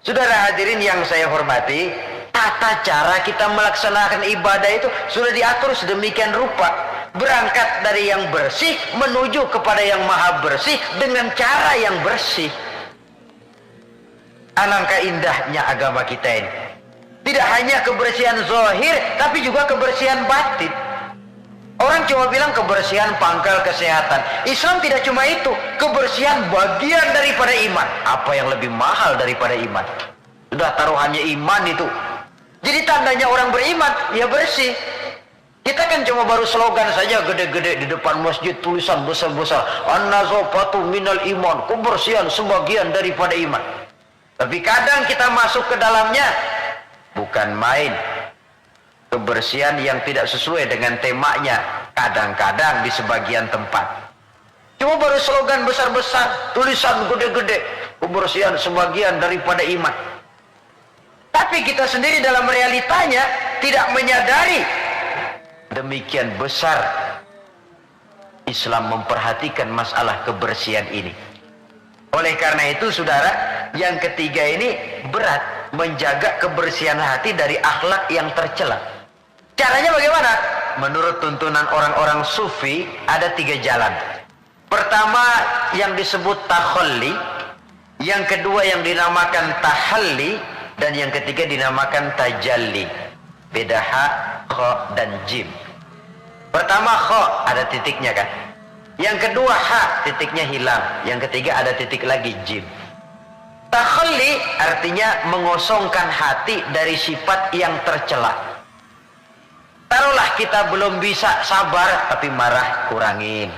Saudara hadirin yang saya hormati, tata cara kita melaksanakan ibadah itu sudah diatur sedemikian rupa, berangkat dari yang bersih menuju kepada yang maha bersih dengan cara yang bersih. Alangkah indahnya agama kita ini. Tidak hanya kebersihan zahir, tapi juga kebersihan batin. Orang cuma bilang kebersihan pangkal kesehatan. Islam tidak cuma itu, kebersihan bagian daripada iman. Apa yang lebih mahal daripada iman? Sudah taruhannya iman itu. Jadi tandanya orang beriman, ya bersih. Kita kan cuma baru slogan saja gede-gede di depan masjid, tulisan besar-besar, an-nazafatu minal iman, kebersihan sebagian daripada iman. Tapi kadang kita masuk ke dalamnya, bukan main. Kebersihan yang tidak sesuai dengan temanya, kadang-kadang di sebagian tempat. Cuma baru slogan besar-besar, tulisan gede-gede, kebersihan sebagian daripada iman. Tapi kita sendiri dalam realitanya tidak menyadari demikian besar Islam memperhatikan masalah kebersihan ini. Oleh karena itu saudara, yang ketiga ini berat, menjaga kebersihan hati dari akhlak yang tercela. Caranya bagaimana? Menurut tuntunan orang-orang sufi ada 3 jalan. Pertama yang disebut takhalli, yang kedua yang dinamakan tahalli, dan yang ketiga dinamakan tajalli. Beda ha, kha, dan jim. Pertama kha, ada titiknya kan. Yang kedua ha, titiknya hilang. Yang ketiga ada titik lagi, jim. Takhalli artinya mengosongkan hati dari sifat yang tercela. Taruhlah kita belum bisa sabar, tapi marah kurangin.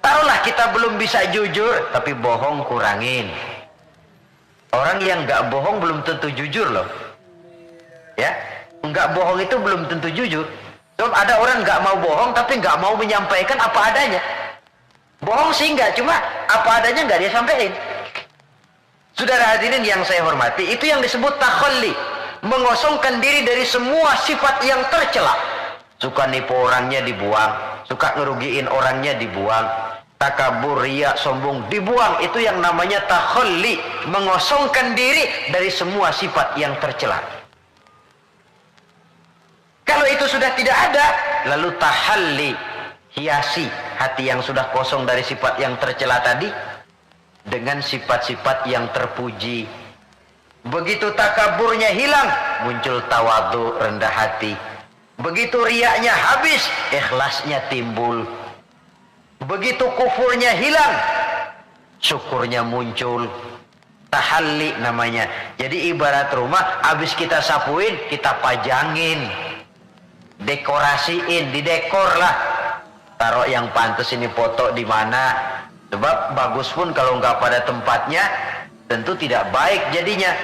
Taruhlah kita belum bisa jujur, tapi bohong kurangin. Orang yang nggak bohong belum tentu jujur loh. Ya, nggak bohong itu belum tentu jujur. Sebab ada orang nggak mau bohong tapi nggak mau menyampaikan apa adanya. Bohong sih nggak, cuma apa adanya nggak dia sampaikan. Saudara hadirin yang saya hormati, itu yang disebut takhalli, mengosongkan diri dari semua sifat yang tercela. Suka nipu orangnya dibuang, suka ngerugiin orangnya dibuang, takabur, riya, sombong dibuang. Itu yang namanya takhalli, mengosongkan diri dari semua sifat yang tercela. Kalau itu sudah tidak ada, lalu tahalli, hiasi hati yang sudah kosong dari sifat yang tercela tadi dengan sifat-sifat yang terpuji. Begitu takaburnya hilang, muncul tawadhu, rendah hati. Begitu riyanya habis, ikhlasnya timbul. Begitu kufurnya hilang, syukurnya muncul. Tahalli namanya. Jadi ibarat rumah, habis kita sapuin, kita pajangin, dekorasiin, didekor lah. Taruh yang pantas ini, foto di mana. Sebab bagus pun kalau nggak pada tempatnya, tentu tidak baik jadinya.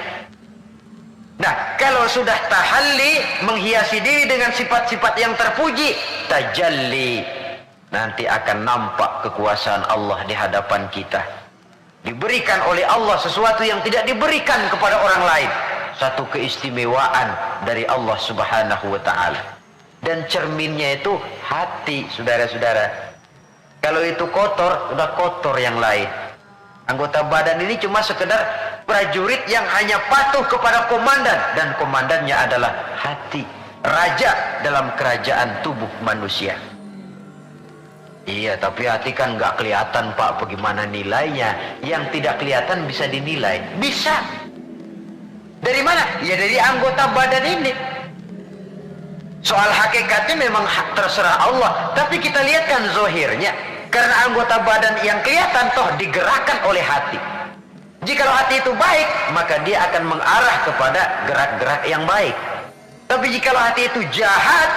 Nah, kalau sudah tahalli, menghiasi diri dengan sifat-sifat yang terpuji, tajalli, nanti akan nampak kekuasaan Allah di hadapan kita. Diberikan oleh Allah sesuatu yang tidak diberikan kepada orang lain. Satu keistimewaan dari Allah Subhanahu wa ta'ala. Dan cerminnya itu hati, saudara-saudara. Kalau itu kotor, udah kotor yang lain. Anggota badan ini cuma sekedar prajurit yang hanya patuh kepada komandan. Dan komandannya adalah hati. Raja dalam kerajaan tubuh manusia. Iya, tapi hati kan nggak kelihatan, Pak. Bagaimana nilainya? Yang tidak kelihatan bisa dinilai. Bisa. Dari mana? Ya dari anggota badan ini. Soal hakikatnya memang terserah Allah. Tapi kita lihat kan zohirnya. Karena anggota badan yang kelihatan toh digerakkan oleh hati. Jikalau hati itu baik, maka dia akan mengarah kepada gerak-gerak yang baik. Tapi jikalau hati itu jahat,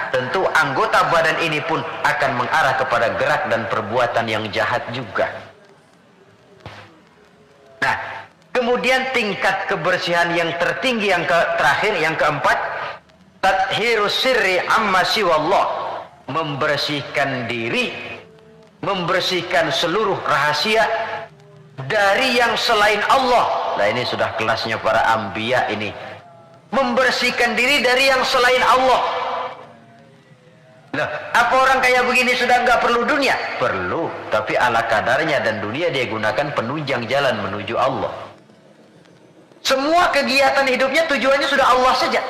tentu anggota badan ini pun akan mengarah kepada gerak dan perbuatan yang jahat juga. Nah, kemudian tingkat kebersihan yang tertinggi yang terakhir, yang keempat, tathhirus sirri amma siwallah, membersihkan diri, membersihkan seluruh rahasia dari yang selain Allah. Nah, ini sudah kelasnya para anbiya ini. Membersihkan diri dari yang selain Allah. Nah, apa orang kayak begini sudah nggak perlu dunia? Perlu, tapi ala kadarnya, dan dunia dia gunakan penunjang jalan menuju Allah. Semua kegiatan hidupnya tujuannya sudah Allah saja.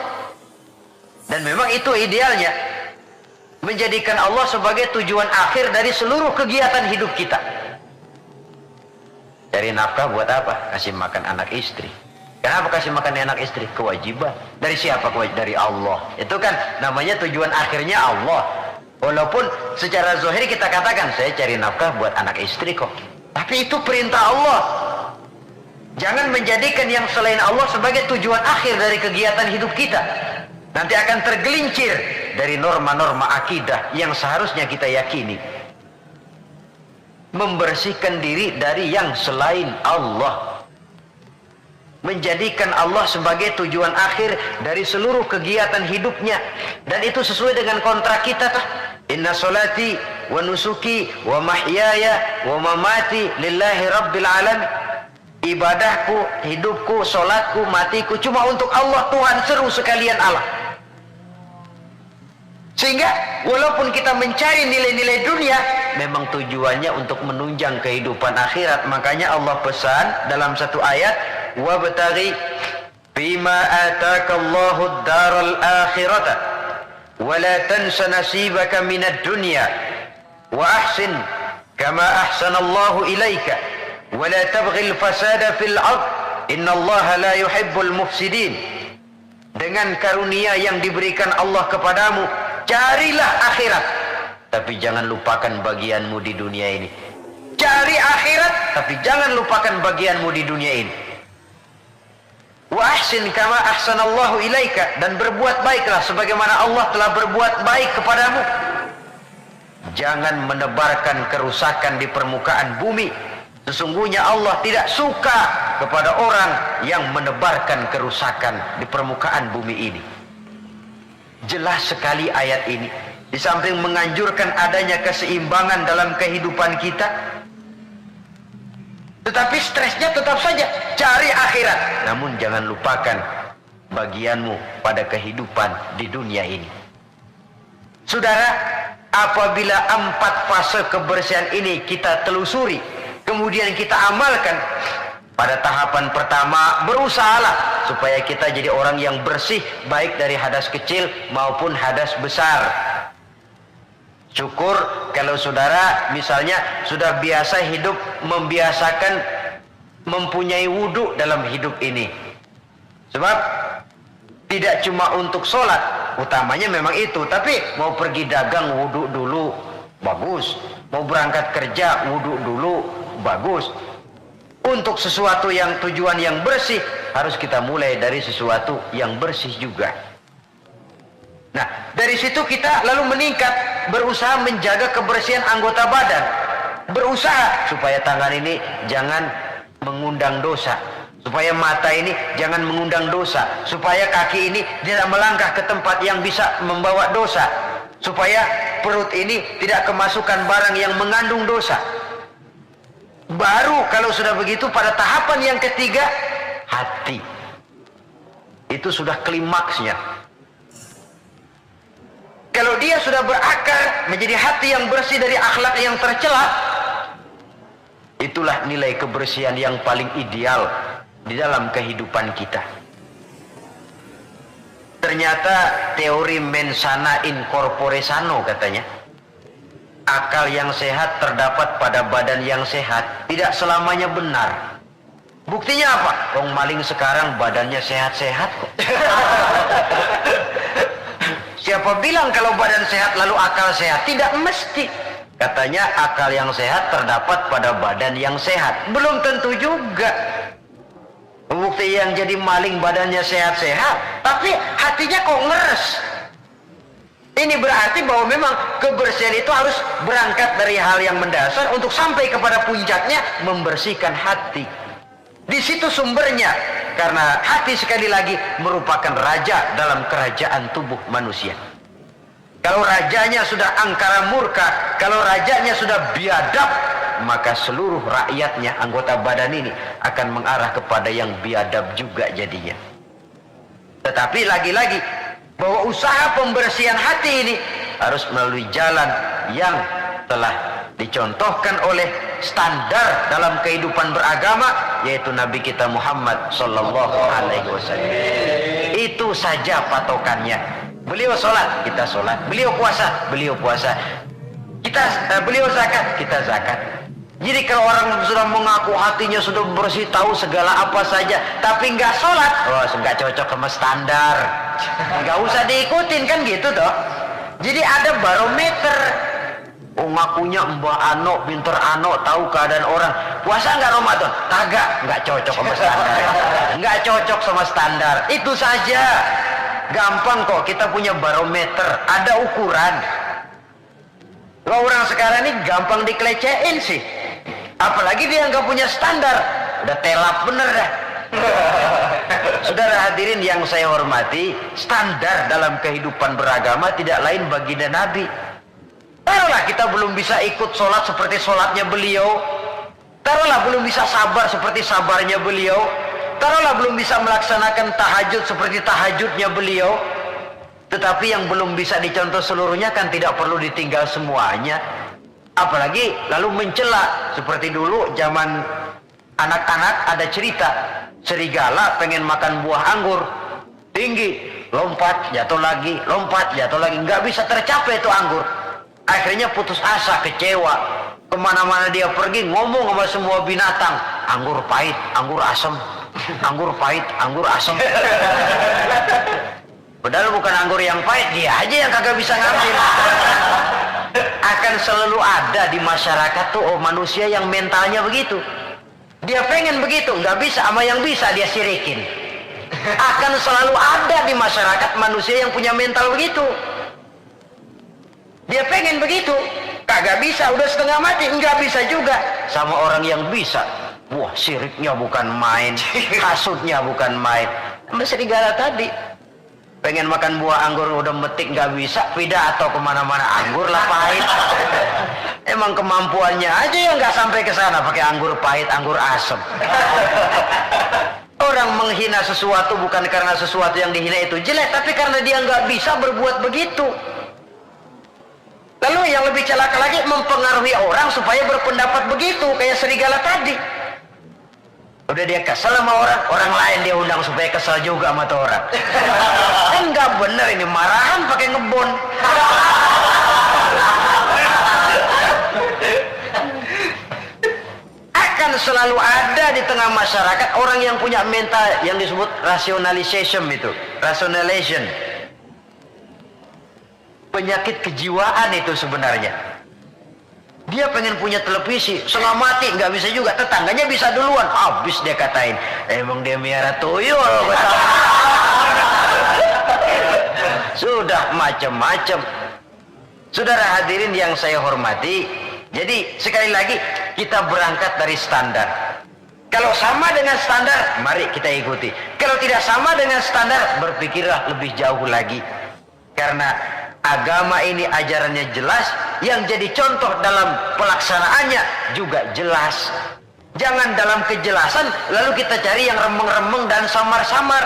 Dan memang itu idealnya. Menjadikan Allah sebagai tujuan akhir dari seluruh kegiatan hidup kita. Cari nafkah buat apa? Kasih makan anak istri. Kenapa kasih makan anak istri? Kewajiban. Dari siapa kewajiban? Dari Allah. Itu kan namanya tujuan akhirnya Allah. Walaupun secara zahir kita katakan, saya cari nafkah buat anak istri kok. Tapi itu perintah Allah. Jangan menjadikan yang selain Allah sebagai tujuan akhir dari kegiatan hidup kita. Nanti akan tergelincir dari norma-norma akidah yang seharusnya kita yakini. Membersihkan diri dari yang selain Allah, menjadikan Allah sebagai tujuan akhir dari seluruh kegiatan hidupnya, dan itu sesuai dengan kontrak kita tuh. Inna solati wa nusuki wa mahyaya wa mamati lillahi rabbil alamin. Ibadahku, hidupku, solatku, matiku cuma untuk Allah Tuhan, seru sekalian Allah. Sehingga walaupun kita mencari nilai-nilai dunia, memang tujuannya untuk menunjang kehidupan akhirat. Makanya Allah pesan dalam satu ayat, wabtaghi fima atakallahu ad-daral akhirata wa la tansa nasibaka minad dunya wa ahsin kama ahsanallahu ilaika wa la tabghil fasada fil ard innallaha la yuhibbul mufsidin. Dengan karunia yang diberikan Allah kepadamu, carilah akhirat, tapi jangan lupakan bagianmu di dunia ini. Cari akhirat, tapi jangan lupakan bagianmu di dunia ini. Wa ahsin kama ahsanallahu ilaika, dan berbuat baiklah sebagaimana Allah telah berbuat baik kepadamu. Jangan menebarkan kerusakan di permukaan bumi. Sesungguhnya Allah tidak suka kepada orang yang menebarkan kerusakan di permukaan bumi ini. Jelas sekali ayat ini. Di samping menganjurkan adanya keseimbangan dalam kehidupan kita, tetapi stresnya tetap saja cari akhirat. Namun jangan lupakan bagianmu pada kehidupan di dunia ini. Saudara, apabila 4 fase kebersihan ini kita telusuri, kemudian kita amalkan, pada tahapan pertama berusahalah supaya kita jadi orang yang bersih, baik dari hadas kecil maupun hadas besar. Syukur kalau saudara misalnya sudah biasa hidup, membiasakan mempunyai wudhu dalam hidup ini. Sebab tidak cuma untuk sholat, utamanya memang itu, tapi mau pergi dagang wudhu dulu, bagus. Mau berangkat kerja wudhu dulu, bagus. Untuk sesuatu yang tujuan yang bersih, harus kita mulai dari sesuatu yang bersih juga. Nah, dari situ kita lalu meningkat, berusaha menjaga kebersihan anggota badan. Berusaha supaya tangan ini jangan mengundang dosa, supaya mata ini jangan mengundang dosa, supaya kaki ini tidak melangkah ke tempat yang bisa membawa dosa, supaya perut ini tidak kemasukan barang yang mengandung dosa. Baru kalau sudah begitu, pada tahapan yang ketiga, hati. Itu sudah klimaksnya. Kalau dia sudah berakar menjadi hati yang bersih dari akhlak yang tercela, itulah nilai kebersihan yang paling ideal di dalam kehidupan kita. Ternyata teori mens sana in corpore sano katanya. Akal yang sehat terdapat pada badan yang sehat tidak selamanya benar. Buktinya apa? Wong maling sekarang badannya sehat-sehat kok. Siapa bilang kalau badan sehat lalu akal sehat? Tidak mesti. Katanya akal yang sehat terdapat pada badan yang sehat. Belum tentu juga. Bukti yang jadi maling badannya sehat-sehat, tapi hatinya kok ngeres. Ini berarti bahwa memang kebersihan itu harus berangkat dari hal yang mendasar untuk sampai kepada puncaknya membersihkan hati. Di situ sumbernya, karena hati sekali lagi merupakan raja dalam kerajaan tubuh manusia. Kalau rajanya sudah angkara murka, kalau rajanya sudah biadab, maka seluruh rakyatnya, anggota badan ini akan mengarah kepada yang biadab juga jadinya. Tetapi lagi-lagi bahwa usaha pembersihan hati ini harus melalui jalan yang telah dicontohkan oleh standar dalam kehidupan beragama, yaitu Nabi kita Muhammad sallallahu alaihi wasallam. Itu saja patokannya. Beliau sholat, kita sholat. Beliau puasa, beliau puasa. Beliau zakat, kita zakat. Jadi kalau orang sudah mengaku hatinya sudah bersih, tahu segala apa saja, tapi nggak sholat, oh nggak cocok sama standar, nggak usah diikutin kan gitu toh. Jadi ada barometer. Oh ngakunya Mbak Ano, pinter Ano, tahu keadaan orang. Puasa nggak Ramadan? Kagak, nggak cocok sama standar. Nggak cocok sama standar. Itu saja. gampang kok, kita punya barometer, ada ukuran. Kalau orang sekarang ini gampang dikelecehin sih. Apalagi dia nggak punya standar, udah telap bener dah. Saudara hadirin yang saya hormati, standar dalam kehidupan beragama tidak lain baginda Nabi. Taruhlah kita belum bisa ikut sholat seperti sholatnya beliau, taruhlah belum bisa sabar seperti sabarnya beliau, taruhlah belum bisa melaksanakan tahajud seperti tahajudnya beliau. Tetapi yang belum bisa dicontoh seluruhnya kan tidak perlu ditinggal semuanya. Apalagi lalu mencela. Seperti dulu zaman anak-anak ada cerita, serigala pengen makan buah anggur, tinggi, lompat, jatuh lagi, nggak bisa tercapai itu anggur. Akhirnya putus asa, kecewa. Kemana-mana dia pergi ngomong sama semua binatang, anggur pahit, anggur asam, anggur pahit, anggur asam. Padahal bukan anggur yang pahit, dia aja yang kagak bisa ngambil. Akan selalu ada di masyarakat tuh manusia yang mentalnya begitu. Dia pengen begitu, nggak bisa, sama yang bisa dia sirikin. Akan selalu ada di masyarakat manusia yang punya mental begitu. Dia pengen begitu, kagak bisa, udah setengah mati, nggak bisa juga. Sama orang yang bisa, wah siriknya bukan main, hasutnya bukan main. Sama serigala tadi, pengen makan buah anggur udah metik nggak bisa, pidato kemana-mana anggur lah pahit. Emang kemampuannya aja yang nggak sampai ke sana pakai anggur pahit, anggur asem. Orang menghina sesuatu bukan karena sesuatu yang dihina itu jelek, tapi karena dia nggak bisa berbuat begitu. Lalu yang lebih celaka lagi, mempengaruhi orang supaya berpendapat begitu, kayak serigala tadi. Udah dia kesel sama orang, orang lain dia undang supaya kesel juga sama tuh orang. Enggak bener ini, marahan pakai ngebon. Akan selalu ada di tengah masyarakat orang yang punya mental yang disebut rationalization itu, rationalization. Penyakit kejiwaan itu sebenarnya. Dia pengen punya televisi, setengah mati nggak bisa juga, tetangganya bisa duluan, habis dia katain, emang dia miara tuyul. Sudah macam-macam. Saudara hadirin yang saya hormati, jadi sekali lagi kita berangkat dari standar. Kalau sama dengan standar, mari kita ikuti. Kalau tidak sama dengan standar, berpikirlah lebih jauh lagi. Karena agama ini ajarannya jelas, yang jadi contoh dalam pelaksanaannya juga jelas. Jangan dalam kejelasan lalu kita cari yang remeng-remeng dan samar-samar.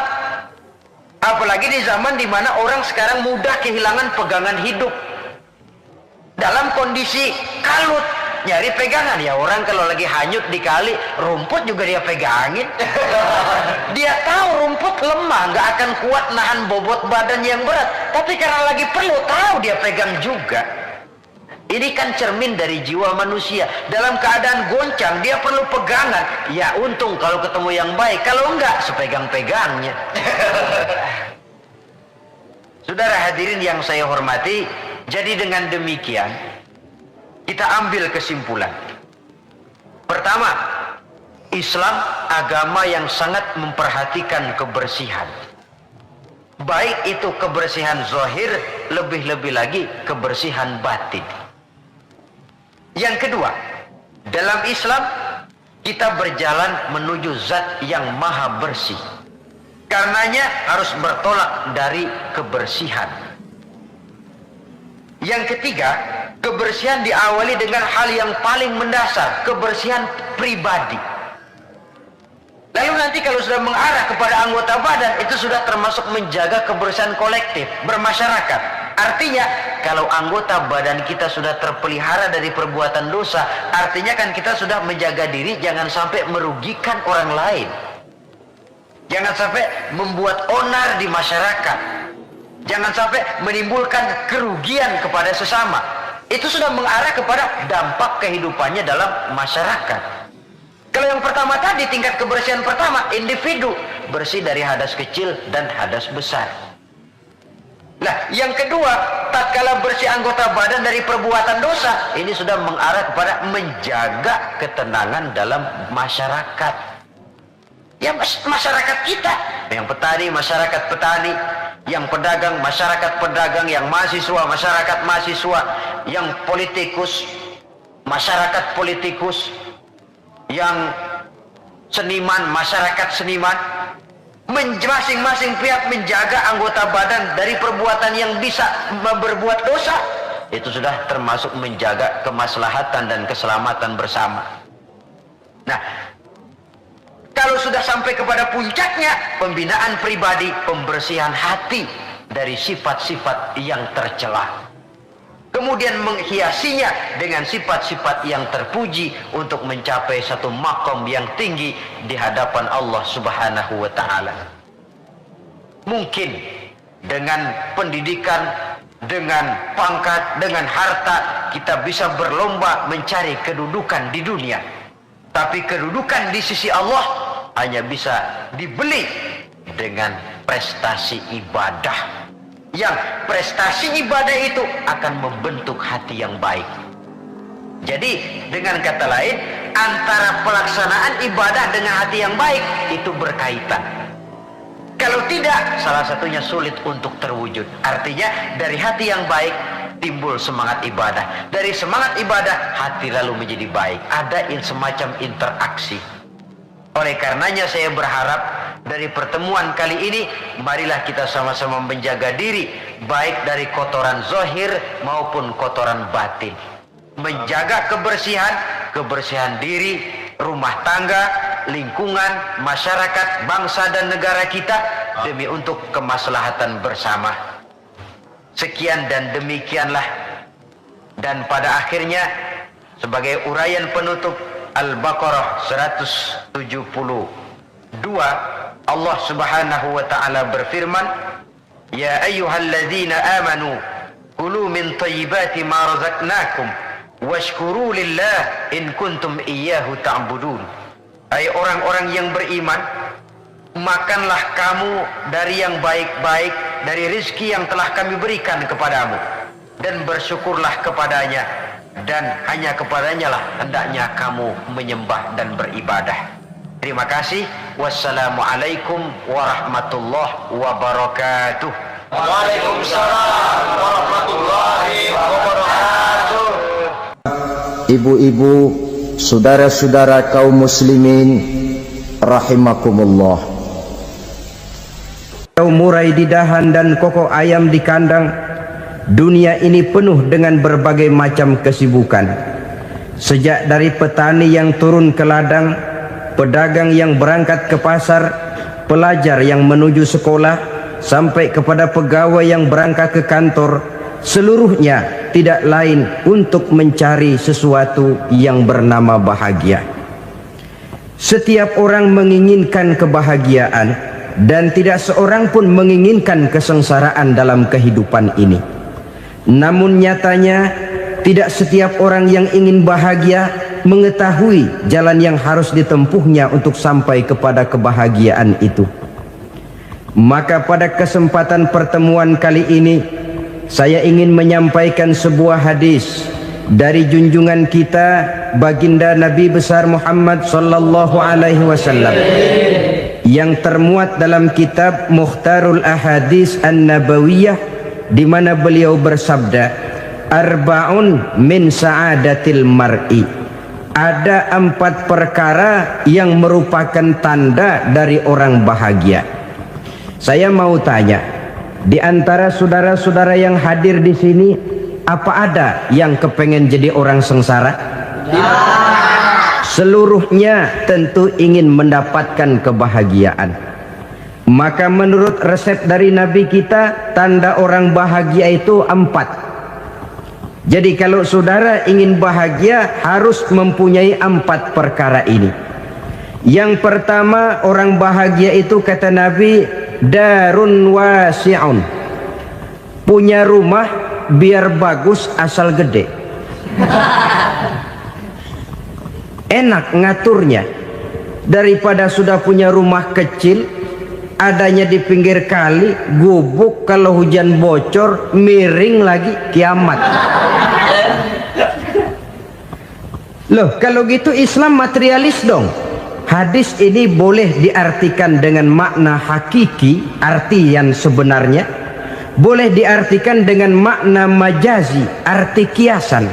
Apalagi di zaman dimana orang sekarang mudah kehilangan pegangan hidup. Dalam kondisi kalut, nyari pegangan. Ya orang kalau lagi hanyut di kali, rumput juga dia pegangin. Dia tahu rumput lemah, nggak akan kuat nahan bobot badan yang berat. Tapi karena lagi perlu, tahu dia pegang juga. Ini kan cermin dari jiwa manusia. Dalam keadaan goncang, dia perlu pegangan. Ya untung kalau ketemu yang baik. Kalau enggak, sepegang-pegangnya. Saudara hadirin yang saya hormati, jadi dengan demikian, kita ambil kesimpulan. Pertama, Islam agama yang sangat memperhatikan kebersihan. Baik itu kebersihan zahir, lebih-lebih lagi kebersihan batin. Yang kedua, dalam Islam kita berjalan menuju zat yang maha bersih. Karenanya harus bertolak dari kebersihan. Yang ketiga, kebersihan diawali dengan hal yang paling mendasar, kebersihan pribadi. Lalu nanti kalau sudah mengarah kepada anggota badan, itu sudah termasuk menjaga kebersihan kolektif, bermasyarakat. Artinya, kalau anggota badan kita sudah terpelihara dari perbuatan dosa, artinya kan kita sudah menjaga diri, jangan sampai merugikan orang lain. Jangan sampai membuat onar di masyarakat. Jangan sampai menimbulkan kerugian kepada sesama. Itu sudah mengarah kepada dampak kehidupannya dalam masyarakat. Kalau yang pertama tadi, tingkat kebersihan pertama, individu bersih dari hadas kecil dan hadas besar. Nah, yang kedua, tatkala bersih anggota badan dari perbuatan dosa, ini sudah mengarah kepada menjaga ketenangan dalam masyarakat. Ya masyarakat kita, yang petani, masyarakat petani, yang pedagang, masyarakat pedagang, yang mahasiswa, masyarakat mahasiswa, yang politikus, masyarakat politikus, yang seniman, masyarakat seniman. Masing-masing pihak menjaga anggota badan dari perbuatan yang bisa berbuat dosa. Itu sudah termasuk menjaga kemaslahatan dan keselamatan bersama. Nah, kalau sudah sampai kepada puncaknya, pembinaan pribadi, pembersihan hati dari sifat-sifat yang tercela. Kemudian menghiasinya dengan sifat-sifat yang terpuji untuk mencapai satu makom yang tinggi di hadapan Allah Subhanahu wa Ta'ala. Mungkin dengan pendidikan, dengan pangkat, dengan harta, kita bisa berlomba mencari kedudukan di dunia. Tapi kedudukan di sisi Allah hanya bisa dibeli dengan prestasi ibadah. Yang prestasi ibadah itu akan membentuk hati yang baik. Jadi dengan kata lain, antara pelaksanaan ibadah dengan hati yang baik itu berkaitan. Kalau tidak, salah satunya sulit untuk terwujud. Artinya dari hati yang baik timbul semangat ibadah. Dari semangat ibadah, hati lalu menjadi baik. Ada semacam interaksi. Oleh karenanya saya berharap dari pertemuan kali ini, marilah kita sama-sama menjaga diri, baik dari kotoran zahir maupun kotoran batin. Menjaga kebersihan diri, rumah tangga, lingkungan, masyarakat, bangsa dan negara kita demi untuk kemaslahatan bersama. Sekian dan demikianlah. Dan pada akhirnya sebagai uraian penutup Al-Baqarah 172, Allah Subhanahu wa Ta'ala berfirman, Ya ayyuhalladzina amanu kulu min thayyibati ma razaqnakum washkuru lillah in kuntum iyyahu ta'budun. Hai orang-orang yang beriman, makanlah kamu dari yang baik-baik dari rezeki yang telah kami berikan kepadamu, dan bersyukurlah kepadanya, dan hanya kepadanya lah hendaknya kamu menyembah dan beribadah. Terima kasih. Wassalamualaikum warahmatullahi wabarakatuh. Waalaikumsalam warahmatullahi wabarakatuh. Ibu-ibu, saudara-saudara kaum muslimin rahimakumullah. Murai di dahan dan kokok ayam di kandang. Dunia ini penuh dengan berbagai macam kesibukan. Sejak dari petani yang turun ke ladang, pedagang yang berangkat ke pasar, pelajar yang menuju sekolah, sampai kepada pegawai yang berangkat ke kantor, seluruhnya tidak lain untuk mencari sesuatu yang bernama bahagia. Setiap orang menginginkan kebahagiaan, dan tidak seorang pun menginginkan kesengsaraan dalam kehidupan ini. Namun nyatanya tidak setiap orang yang ingin bahagia mengetahui jalan yang harus ditempuhnya untuk sampai kepada kebahagiaan itu. Maka pada kesempatan pertemuan kali ini, saya ingin menyampaikan sebuah hadis dari junjungan kita baginda Nabi besar Muhammad sallallahu alaihi wasallam yang termuat dalam kitab Mukhtarul Ahadits An-Nabawiyah, di mana beliau bersabda, arba'un min sa'adatil mar'i. Ada 4 perkara yang merupakan tanda dari orang bahagia. Saya mau tanya, di antara saudara-saudara yang hadir di sini, apa ada yang kepengen jadi orang sengsara? Ya. Seluruhnya tentu ingin mendapatkan kebahagiaan. Maka menurut resep dari Nabi kita, tanda orang bahagia itu 4. Jadi kalau saudara ingin bahagia, harus mempunyai 4 perkara ini. Yang pertama, orang bahagia itu kata Nabi, darun wasi'un. Punya rumah biar bagus asal gede. Enak ngaturnya, daripada sudah punya rumah kecil, adanya di pinggir kali, gubuk, kalau hujan bocor, miring lagi, kiamat. Loh, kalau gitu Islam materialis dong. hadis ini boleh diartikan dengan makna hakiki, arti yang sebenarnya, boleh diartikan dengan makna majazi, arti kiasan.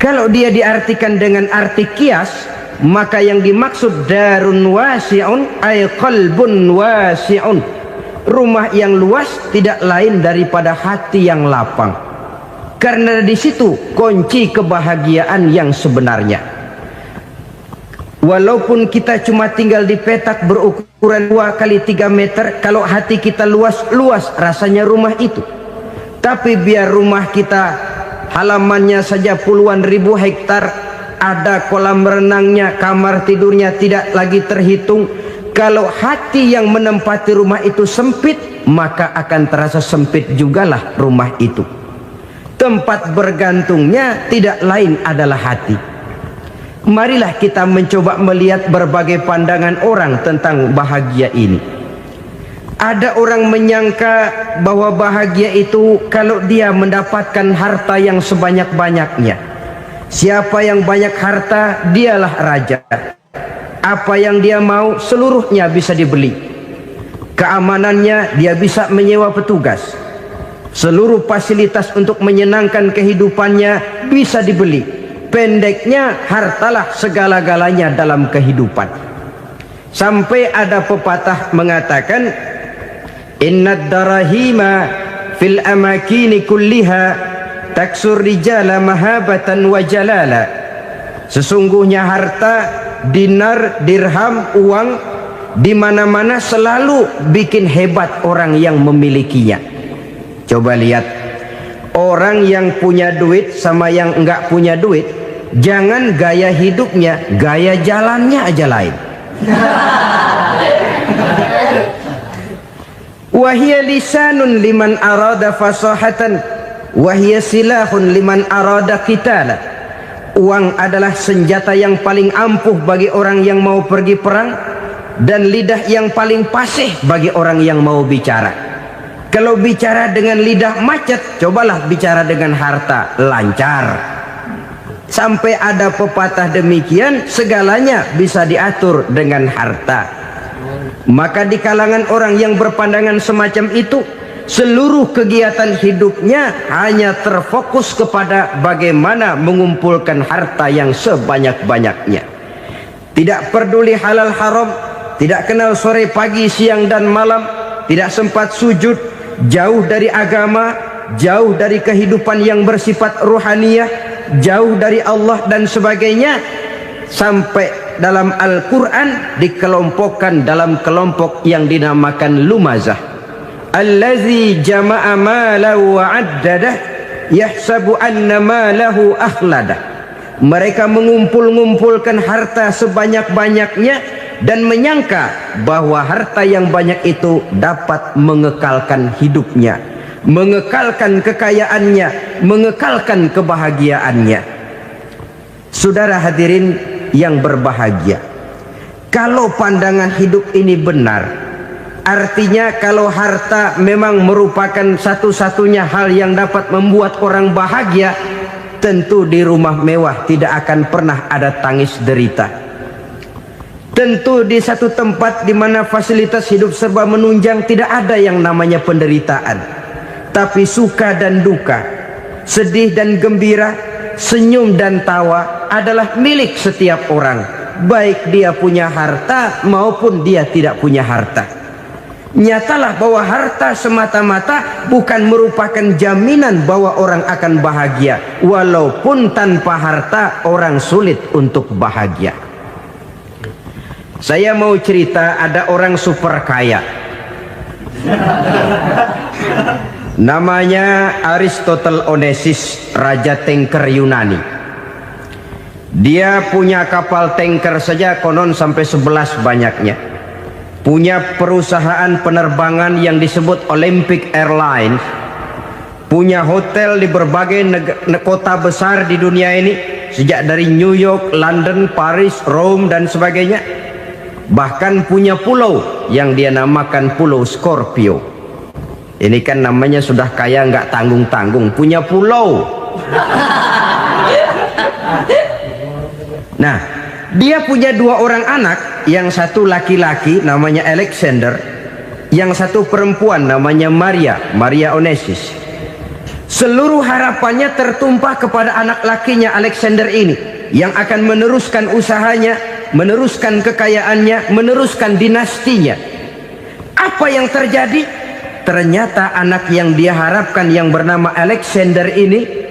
Kalau dia diartikan dengan arti kias, maka yang dimaksud darun wasi'un ay qalbun wasi'un, rumah yang luas tidak lain daripada hati yang lapang. Karena di situ kunci kebahagiaan yang sebenarnya. Walaupun kita cuma tinggal di petak berukuran 2 kali 3 meter, kalau hati kita luas-luas rasanya rumah itu. Tapi biar rumah kita halamannya saja puluhan ribu hektar, ada kolam renangnya, kamar tidurnya tidak lagi terhitung. Kalau hati yang menempati rumah itu sempit, maka akan terasa sempit jugalah rumah itu. Tempat bergantungnya tidak lain adalah hati. Marilah kita mencoba melihat berbagai pandangan orang tentang bahagia ini. Ada orang menyangka bahwa bahagia itu kalau dia mendapatkan harta yang sebanyak-banyaknya. Siapa yang banyak harta, dialah raja. Apa yang dia mau, seluruhnya bisa dibeli. Keamanannya, dia bisa menyewa petugas. Seluruh fasilitas untuk menyenangkan kehidupannya bisa dibeli. Pendeknya, hartalah segala-galanya dalam kehidupan. Sampai ada pepatah mengatakan, innad darahima fil amakini kulliha taksur rijala mahabatan wa jalala. Sesungguhnya harta, dinar, dirham, uang di mana-mana selalu bikin hebat orang yang memilikinya. Coba lihat, orang yang punya duit sama yang enggak punya duit, jangan gaya hidupnya, gaya jalannya aja lain. Wahia lisanun liman arada fasahatan, wahia silahun liman arada qitala. Uang adalah senjata yang paling ampuh bagi orang yang mau pergi perang, dan lidah yang paling fasih bagi orang yang mau bicara. Kalau bicara dengan lidah macet, cobalah bicara dengan harta, lancar. Sampai ada pepatah demikian, segalanya bisa diatur dengan harta. Maka di kalangan orang yang berpandangan semacam itu, seluruh kegiatan hidupnya hanya terfokus kepada bagaimana mengumpulkan harta yang sebanyak-banyaknya. Tidak peduli halal haram, tidak kenal sore pagi siang dan malam, tidak sempat sujud, jauh dari agama, jauh dari kehidupan yang bersifat ruhaniyah, jauh dari Allah dan sebagainya. Sampai dalam Al-Quran dikelompokkan dalam kelompok yang dinamakan lumazah. Allazi jama'a malahu wa addadah yahsabu anna malahu akhladah. Mereka mengumpul-ngumpulkan harta sebanyak-banyaknya dan menyangka bahwa harta yang banyak itu dapat mengekalkan hidupnya, mengekalkan kekayaannya, mengekalkan kebahagiaannya. Saudara hadirin yang berbahagia, kalau pandangan hidup ini benar, artinya kalau harta memang merupakan satu-satunya hal yang dapat membuat orang bahagia, tentu di rumah mewah tidak akan pernah ada tangis derita. Tentu di satu tempat di mana fasilitas hidup serba menunjang tidak ada yang namanya penderitaan. Tapi suka dan duka, sedih dan gembira, senyum dan tawa adalah milik setiap orang, baik dia punya harta maupun dia tidak punya harta. Nyatalah bahwa harta semata-mata bukan merupakan jaminan bahwa orang akan bahagia. Walaupun tanpa harta orang sulit untuk bahagia. Saya mau cerita, ada orang super kaya, namanya Aristotle Onesimus, raja tanker Yunani. Dia punya kapal tanker saja konon sampai 11 banyaknya. Punya perusahaan penerbangan yang disebut Olympic Airlines. Punya hotel di berbagai kota besar di dunia ini, sejak dari New York, London, Paris, Rome dan sebagainya. Bahkan punya pulau yang dia namakan Pulau Scorpio. Ini kan namanya sudah kaya nggak tanggung-tanggung, punya pulau. Nah, dia punya 2 orang anak, yang satu laki-laki namanya Alexander, yang satu perempuan namanya Maria Onesius. Seluruh harapannya tertumpah kepada anak lakinya Alexander ini, yang akan meneruskan usahanya, meneruskan kekayaannya, meneruskan dinastinya. Apa yang terjadi? Ternyata anak yang dia harapkan yang bernama Alexander ini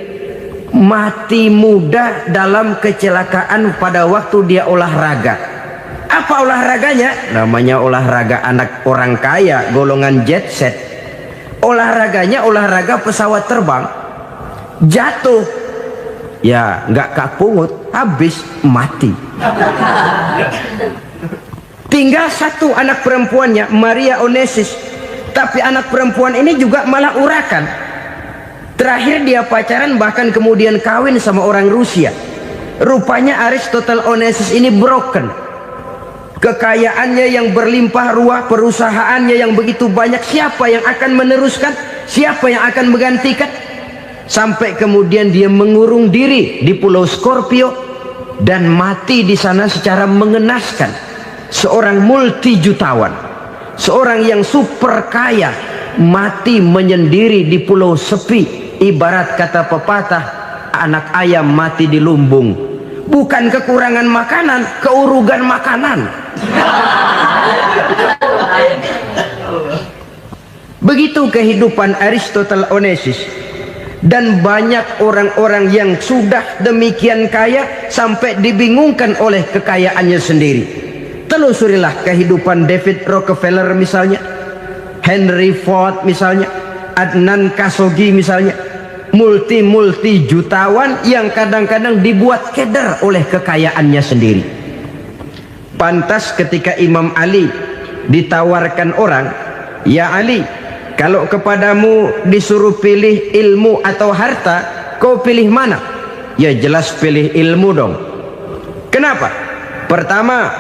mati muda dalam kecelakaan pada waktu dia olahraga. Apa olahraganya? Namanya olahraga anak orang kaya, golongan jet set. Olahraganya olahraga pesawat terbang. Jatuh, ya nggak kapungut, habis mati. Tinggal satu anak perempuannya, Maria Onesius. Tapi anak perempuan ini juga malah urakan. Terakhir dia pacaran, bahkan kemudian kawin sama orang Rusia. Rupanya Aristotle Onesius ini broken. Kekayaannya yang berlimpah ruah, perusahaannya yang begitu banyak, siapa yang akan meneruskan? Siapa yang akan menggantikan? Sampai kemudian dia mengurung diri di Pulau Scorpio dan mati di sana secara mengenaskan. Seorang multi jutawan, seorang yang super kaya, mati menyendiri di pulau sepi. Ibarat kata pepatah, anak ayam mati di lumbung. Bukan kekurangan makanan, keurugan makanan. Begitu kehidupan Aristotle Onesius. Dan banyak orang-orang yang sudah demikian kaya sampai dibingungkan oleh kekayaannya sendiri. Telusurilah kehidupan David Rockefeller misalnya, Henry Ford misalnya, Adnan Khashoggi misalnya. Multi jutawan yang kadang-kadang dibuat keder oleh kekayaannya sendiri. Pantas ketika Imam Ali ditawarkan orang, "Ya Ali, kalau kepadamu disuruh pilih ilmu atau harta, kau pilih mana?" Ya jelas pilih ilmu dong. Kenapa? Pertama,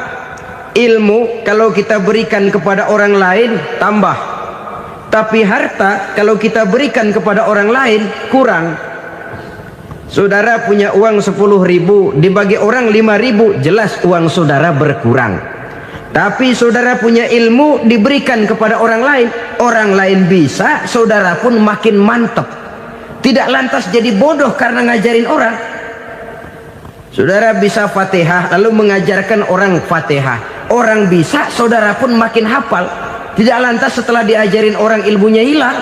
ilmu kalau kita berikan kepada orang lain tambah. Tapi harta kalau kita berikan kepada orang lain kurang. Saudara punya uang 10.000, dibagi orang 5.000, jelas uang saudara berkurang. Tapi saudara punya ilmu, diberikan kepada orang lain bisa, saudara pun makin mantap. Tidak lantas jadi bodoh karena ngajarin orang. Saudara bisa Fatihah lalu mengajarkan orang Fatihah, orang bisa, saudara pun makin hafal. Tidak lantas setelah diajarin orang ilmunya hilang.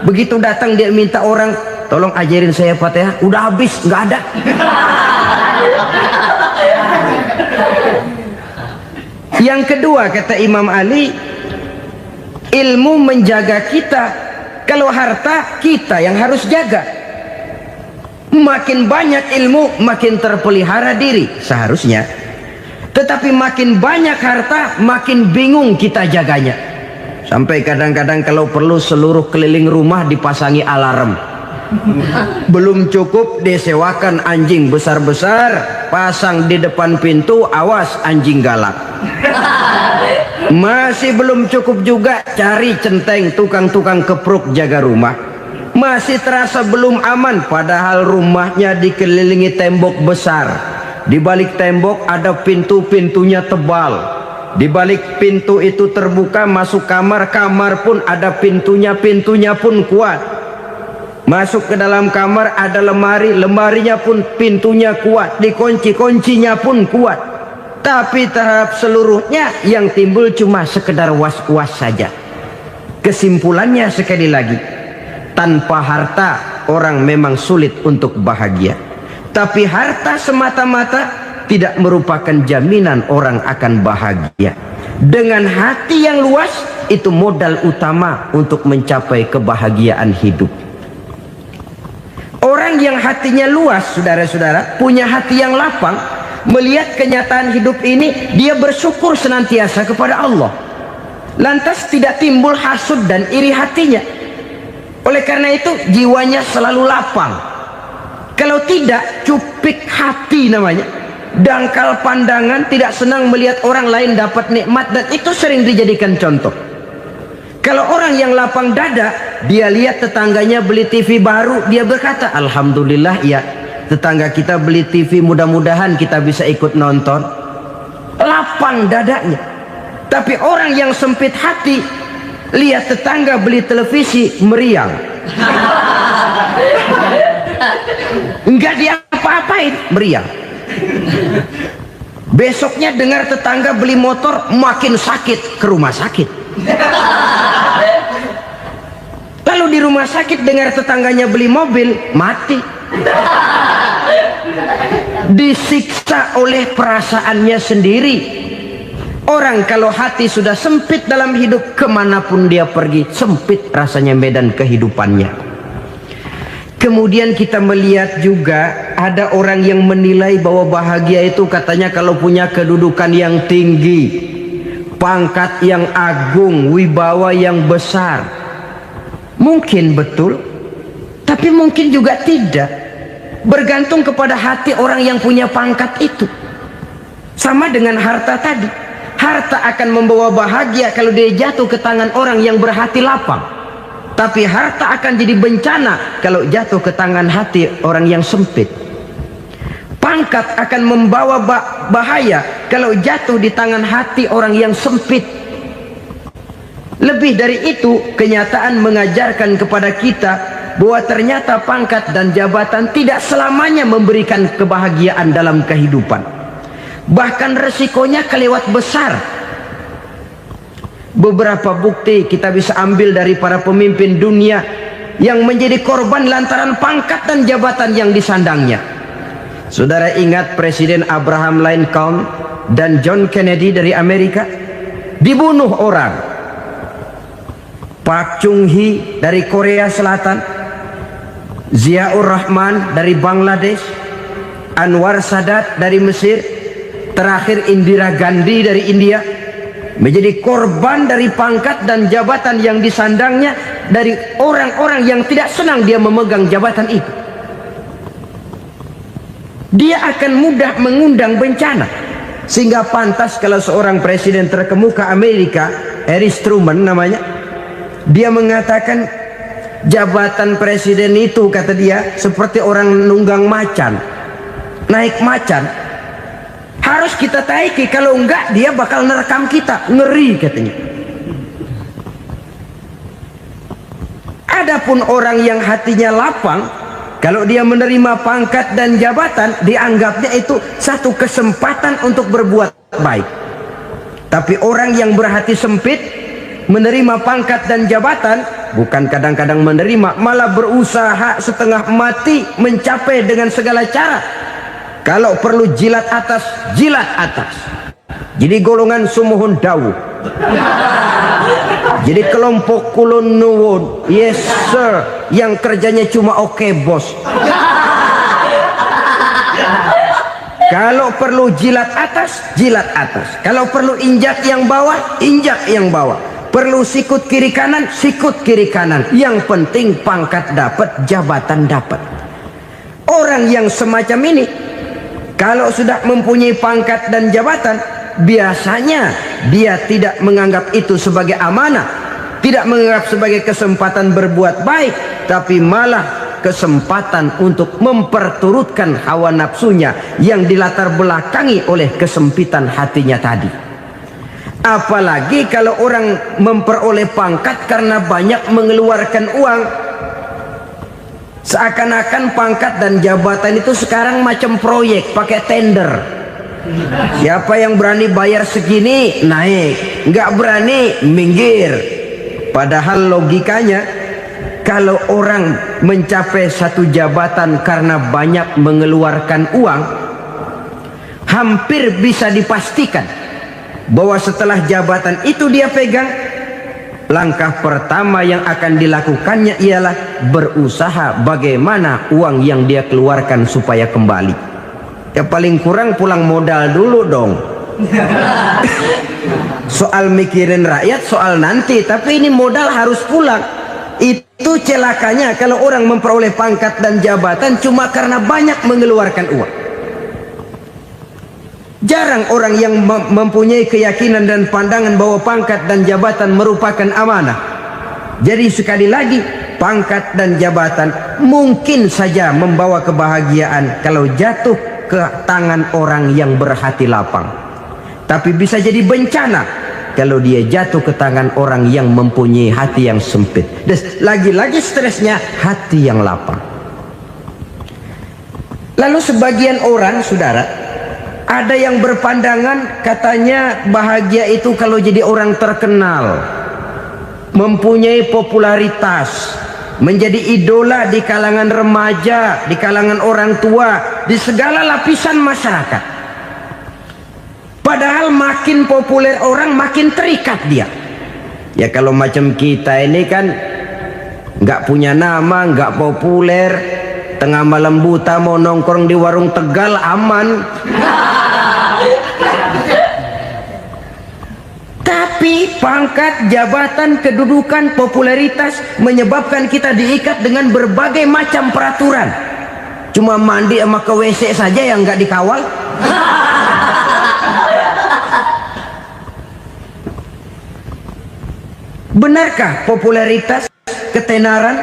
Begitu datang dia minta orang, "Tolong ajarin saya Fatihah," udah habis, nggak ada. Yang kedua kata Imam Ali, ilmu menjaga kita. Kalau harta kita yang harus jaga. Makin banyak ilmu makin terpelihara diri seharusnya. Tetapi makin banyak harta makin bingung kita jaganya. Sampai kadang-kadang kalau perlu seluruh keliling rumah dipasangi alarm. Belum cukup disewakan anjing besar-besar, pasang di depan pintu, awas anjing galak. Masih belum cukup juga, cari centeng tukang-tukang kepruk jaga rumah. Masih terasa belum aman, padahal rumahnya dikelilingi tembok besar. Di balik tembok ada pintu-pintunya tebal. Di balik pintu itu terbuka masuk kamar, kamar pun ada pintunya, pintunya pun kuat. Masuk ke dalam kamar ada lemari, lemarinya pun pintunya kuat, dikunci, kuncinya pun kuat. Tapi terhadap seluruhnya yang timbul cuma sekedar was-was saja. Kesimpulannya sekali lagi, tanpa harta orang memang sulit untuk bahagia. Tapi harta semata-mata tidak merupakan jaminan orang akan bahagia. Dengan hati yang luas, itu modal utama untuk mencapai kebahagiaan hidup. Orang yang hatinya luas, saudara-saudara, punya hati yang lapang, melihat kenyataan hidup ini, dia bersyukur senantiasa kepada Allah. Lantas tidak timbul hasud dan iri hatinya. Oleh karena itu, jiwanya selalu lapang. Kalau tidak, cupik hati namanya. Dangkal pandangan, tidak senang melihat orang lain dapat nikmat, dan itu sering dijadikan contoh. Kalau orang yang lapang dada, dia lihat tetangganya beli TV baru, dia berkata, "Alhamdulillah ya, tetangga kita beli TV, mudah-mudahan kita bisa ikut nonton." lapang dadanya. Tapi orang yang sempit hati, lihat tetangga beli televisi meriang, enggak diapa-apain, meriang. Besoknya dengar tetangga beli motor, makin sakit, ke rumah sakit. Lalu di rumah sakit dengar tetangganya beli mobil, mati. Disiksa oleh perasaannya sendiri. Orang kalau hati sudah sempit dalam hidup, kemanapun dia pergi, sempit rasanya medan kehidupannya. Kemudian kita melihat juga ada orang yang menilai bahwa bahagia itu katanya kalau punya kedudukan yang tinggi, pangkat yang agung, wibawa yang besar. Mungkin betul, tapi mungkin juga tidak. Bergantung kepada hati orang yang punya pangkat itu. Sama dengan harta tadi. Harta akan membawa bahagia kalau dia jatuh ke tangan orang yang berhati lapang. Tapi harta akan jadi bencana kalau jatuh ke tangan hati orang yang sempit. Pangkat akan membawa bahaya kalau jatuh di tangan hati orang yang sempit. Lebih dari itu, kenyataan mengajarkan kepada kita bahwa ternyata pangkat dan jabatan tidak selamanya memberikan kebahagiaan dalam kehidupan. Bahkan resikonya kelewat besar. Beberapa bukti kita bisa ambil dari para pemimpin dunia yang menjadi korban lantaran pangkat dan jabatan yang disandangnya. Saudara ingat Presiden Abraham Lincoln dan John Kennedy dari Amerika? Dibunuh orang. Park Chung-hee dari Korea Selatan, Ziaur Rahman dari Bangladesh, Anwar Sadat dari Mesir, terakhir Indira Gandhi dari India, menjadi korban dari pangkat dan jabatan yang disandangnya dari orang-orang yang tidak senang dia memegang jabatan itu. Dia akan mudah mengundang bencana. Sehingga pantas kalau seorang presiden terkemuka Amerika, Harry Truman namanya, dia mengatakan jabatan presiden itu, kata dia, seperti orang nunggang macan, naik macan, harus kita taiki, kalau enggak dia bakal nerekam kita, ngeri katanya. Adapun orang yang hatinya lapang, kalau dia menerima pangkat dan jabatan, dianggapnya itu satu kesempatan untuk berbuat baik. Tapi orang yang berhati sempit, menerima pangkat dan jabatan, bukan kadang-kadang menerima, malah berusaha setengah mati mencapai dengan segala cara. Kalau perlu jilat atas, jilat atas. Jadi golongan sumuhun dawuh. Jadi kelompok kulon nuwun, yes sir, yang kerjanya cuma oke bos. Kalau perlu jilat atas, jilat atas. Kalau perlu injak yang bawah, injak yang bawah. Perlu sikut kiri kanan, sikut kiri kanan. Yang penting pangkat dapat, jabatan dapat. Orang yang semacam ini, kalau sudah mempunyai pangkat dan jabatan, biasanya dia tidak menganggap itu sebagai amanah, tidak menganggap sebagai kesempatan berbuat baik, tapi malah kesempatan untuk memperturutkan hawa nafsunya yang dilatar belakangi oleh kesempitan hatinya tadi. Apalagi kalau orang memperoleh pangkat karena banyak mengeluarkan uang. Seakan-akan pangkat dan jabatan itu sekarang macam proyek, pakai tender. Siapa yang berani bayar segini naik, nggak berani minggir. Padahal logikanya, kalau orang mencapai satu jabatan karena banyak mengeluarkan uang, hampir bisa dipastikan bahwa setelah jabatan itu dia pegang, langkah pertama yang akan dilakukannya ialah berusaha bagaimana uang yang dia keluarkan supaya kembali. Ya paling kurang pulang modal dulu dong. Soal mikirin rakyat soal nanti, tapi ini modal harus pulang. Itu celakanya kalau orang memperoleh pangkat dan jabatan cuma karena banyak mengeluarkan uang. Jarang orang yang mempunyai keyakinan dan pandangan bahwa pangkat dan jabatan merupakan amanah. Jadi sekali lagi, pangkat dan jabatan mungkin saja membawa kebahagiaan kalau jatuh ke tangan orang yang berhati lapang. tapi bisa jadi bencana kalau dia jatuh ke tangan orang yang mempunyai hati yang sempit. Dan lagi-lagi stresnya hati yang lapang. Lalu sebagian orang, saudara, ada yang berpandangan katanya bahagia itu kalau jadi orang terkenal, mempunyai popularitas, menjadi idola di kalangan remaja, di kalangan orang tua, di segala lapisan masyarakat. Padahal makin populer orang makin terikat dia. Ya kalau macam kita ini kan nggak punya nama, nggak populer, tengah malam buta mau nongkrong di warung Tegal aman. Tapi pangkat, jabatan, kedudukan, popularitas menyebabkan kita diikat dengan berbagai macam peraturan. Cuma mandi sama ke WC saja yang nggak dikawal. Benarkah popularitas, ketenaran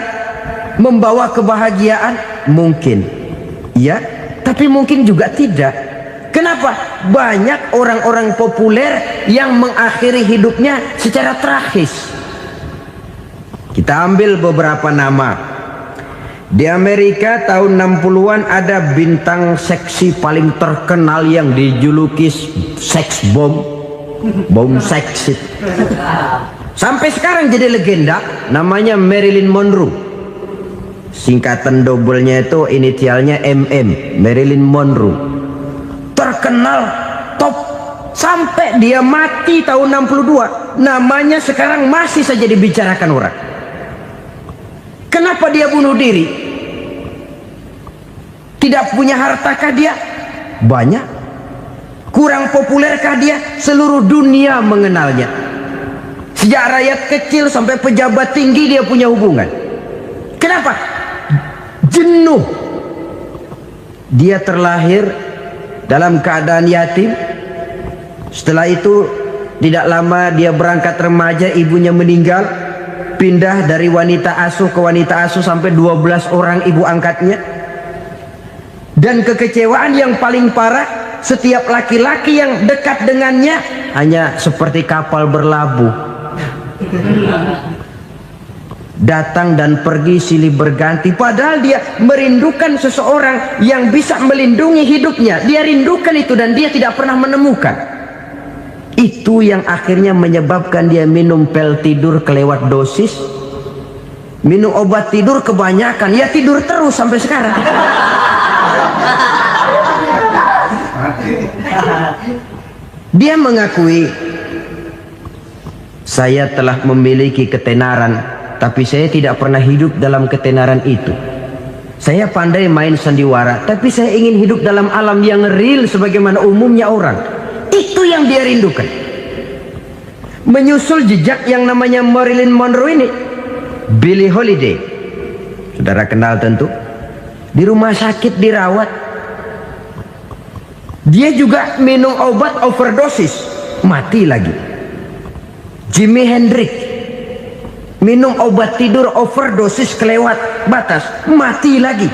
membawa kebahagiaan? Mungkin ya, tapi mungkin juga tidak. Kenapa? Banyak orang-orang populer yang mengakhiri hidupnya secara tragis. Kita ambil beberapa nama. Di Amerika tahun 60-an ada bintang seksi paling terkenal yang dijuluki sex bomb, bom seksi. Sampai sekarang jadi legenda, namanya Marilyn Monroe. Singkatan dobelnya itu inisialnya MM, Marilyn Monroe. Terkenal, top, sampai dia mati tahun 62. Namanya sekarang masih saja dibicarakan orang. Kenapa dia bunuh diri? Tidak punya hartakah dia? Banyak. Kurang populerkah dia? Seluruh dunia mengenalnya. Sejak rakyat kecil sampai pejabat tinggi dia punya hubungan. Kenapa? Jenuh. Dia terlahir dalam keadaan yatim. Setelah itu tidak lama dia berangkat remaja, ibunya meninggal. Pindah dari wanita asuh ke wanita asuh sampai 12 orang ibu angkatnya. Dan kekecewaan yang paling parah, setiap laki-laki yang dekat dengannya hanya seperti kapal berlabuh. Datang dan pergi silih berganti. Padahal dia merindukan seseorang yang bisa melindungi hidupnya. Dia rindukan itu dan dia tidak pernah menemukan. Itu yang akhirnya menyebabkan dia minum pil tidur kelewat dosis, minum obat tidur kebanyakan, ya tidur terus sampai sekarang. Dia mengakui, saya telah memiliki ketenaran, tapi saya tidak pernah hidup dalam ketenaran itu. Saya pandai main sandiwara, tapi saya ingin hidup dalam alam yang real sebagaimana umumnya orang. Itu yang dia rindukan. Menyusul jejak yang namanya Marilyn Monroe ini, Billie Holiday, saudara kenal tentu, di rumah sakit dirawat. Dia juga minum obat overdosis, mati lagi. Jimi Hendrix minum obat tidur overdosis kelewat batas, mati lagi.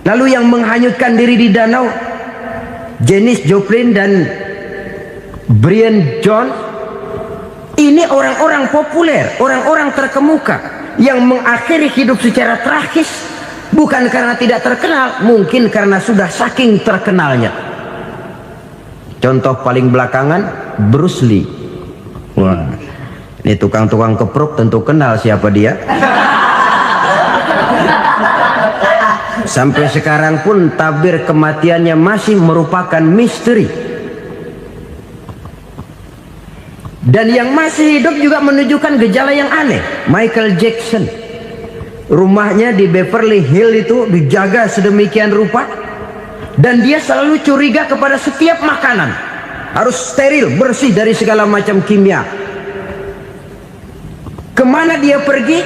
Lalu yang menghanyutkan diri di danau, Janis Joplin dan Brian Jones. Ini orang-orang populer, orang-orang terkemuka yang mengakhiri hidup secara tragis, bukan karena tidak terkenal, mungkin karena sudah saking terkenalnya. Contoh paling belakangan, Bruce Lee. Wah, ini tukang-tukang keprok tentu kenal siapa dia. Sampai sekarang pun tabir kematiannya masih merupakan misteri. Dan yang masih hidup juga menunjukkan gejala yang aneh. Michael Jackson, rumahnya di Beverly Hills itu dijaga sedemikian rupa, dan dia selalu curiga kepada setiap makanan harus steril, bersih dari segala macam kimia. Kemana dia pergi,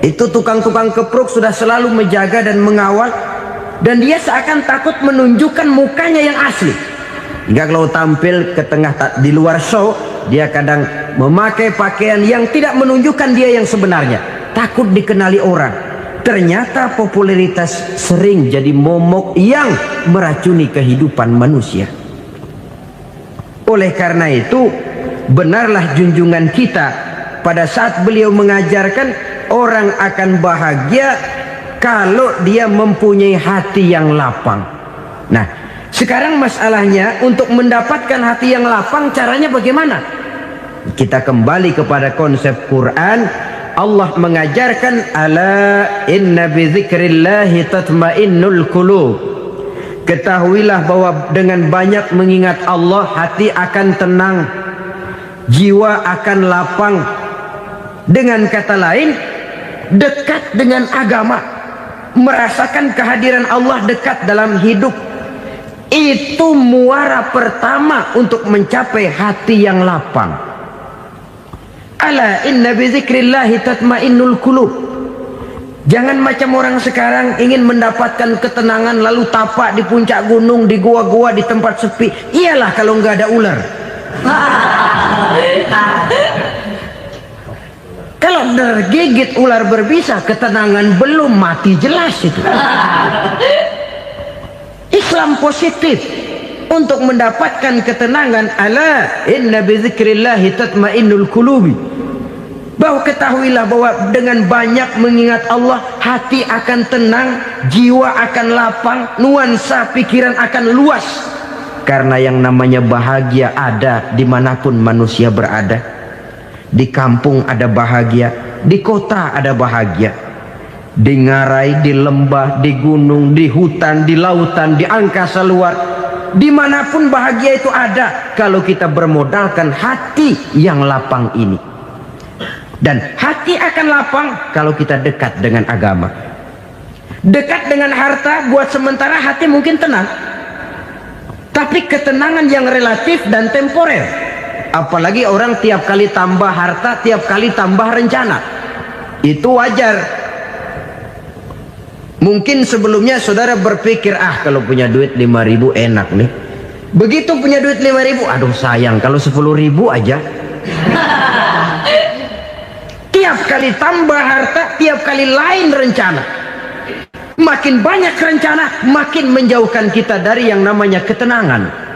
itu tukang-tukang keprok sudah selalu menjaga dan mengawal, dan dia seakan takut menunjukkan mukanya yang asli. Hingga kalau tampil ke tengah di luar show, dia kadang memakai pakaian yang tidak menunjukkan dia yang sebenarnya, takut dikenali orang. Ternyata popularitas sering jadi momok yang meracuni kehidupan manusia. Oleh karena itu, benarlah junjungan kita pada saat beliau mengajarkan orang akan bahagia kalau dia mempunyai hati yang lapang. Nah, sekarang masalahnya untuk mendapatkan hati yang lapang caranya bagaimana? Kita kembali kepada konsep Quran. Allah mengajarkan, ala inna bi dzikrillahi tatmainnul qulub. Ketahuilah bahwa dengan banyak mengingat Allah, hati akan tenang, jiwa akan lapang. Dengan kata lain, dekat dengan agama, merasakan kehadiran Allah dekat dalam hidup, itu muara pertama untuk mencapai hati yang lapang. Ala inna bi dzikrillahi tatmainnul qulub. Jangan macam orang sekarang ingin mendapatkan ketenangan lalu tapak di puncak gunung, di gua-gua, di tempat sepi. Iyalah kalau nggak ada ular. Kalau tergigit ular berbisa, ketenangan belum, mati jelas itu. Islam positif untuk mendapatkan ketenangan. Ala inna bi dzikrillahi tatmainnul qulubi. Bahwa ketahuilah bahwa dengan banyak mengingat Allah, hati akan tenang, jiwa akan lapang, nuansa pikiran akan luas. Karena yang namanya bahagia ada dimanapun manusia berada. Di kampung ada bahagia, di kota ada bahagia, di ngarai, di lembah, di gunung, di hutan, di lautan, di angkasa luar, dimanapun bahagia itu ada kalau kita bermodalkan hati yang lapang ini. Dan hati akan lapang kalau kita dekat dengan agama. Dekat dengan harta buat sementara hati mungkin tenang, tapi ketenangan yang relatif dan temporer. Apalagi orang tiap kali tambah harta, tiap kali tambah rencana. Itu wajar. Mungkin sebelumnya saudara berpikir, kalau punya duit 5.000 enak nih. Begitu punya duit 5.000, aduh sayang kalau 10.000 aja. Tiap kali tambah harta, tiap kali lain rencana. Makin banyak rencana, makin menjauhkan kita dari yang namanya ketenangan.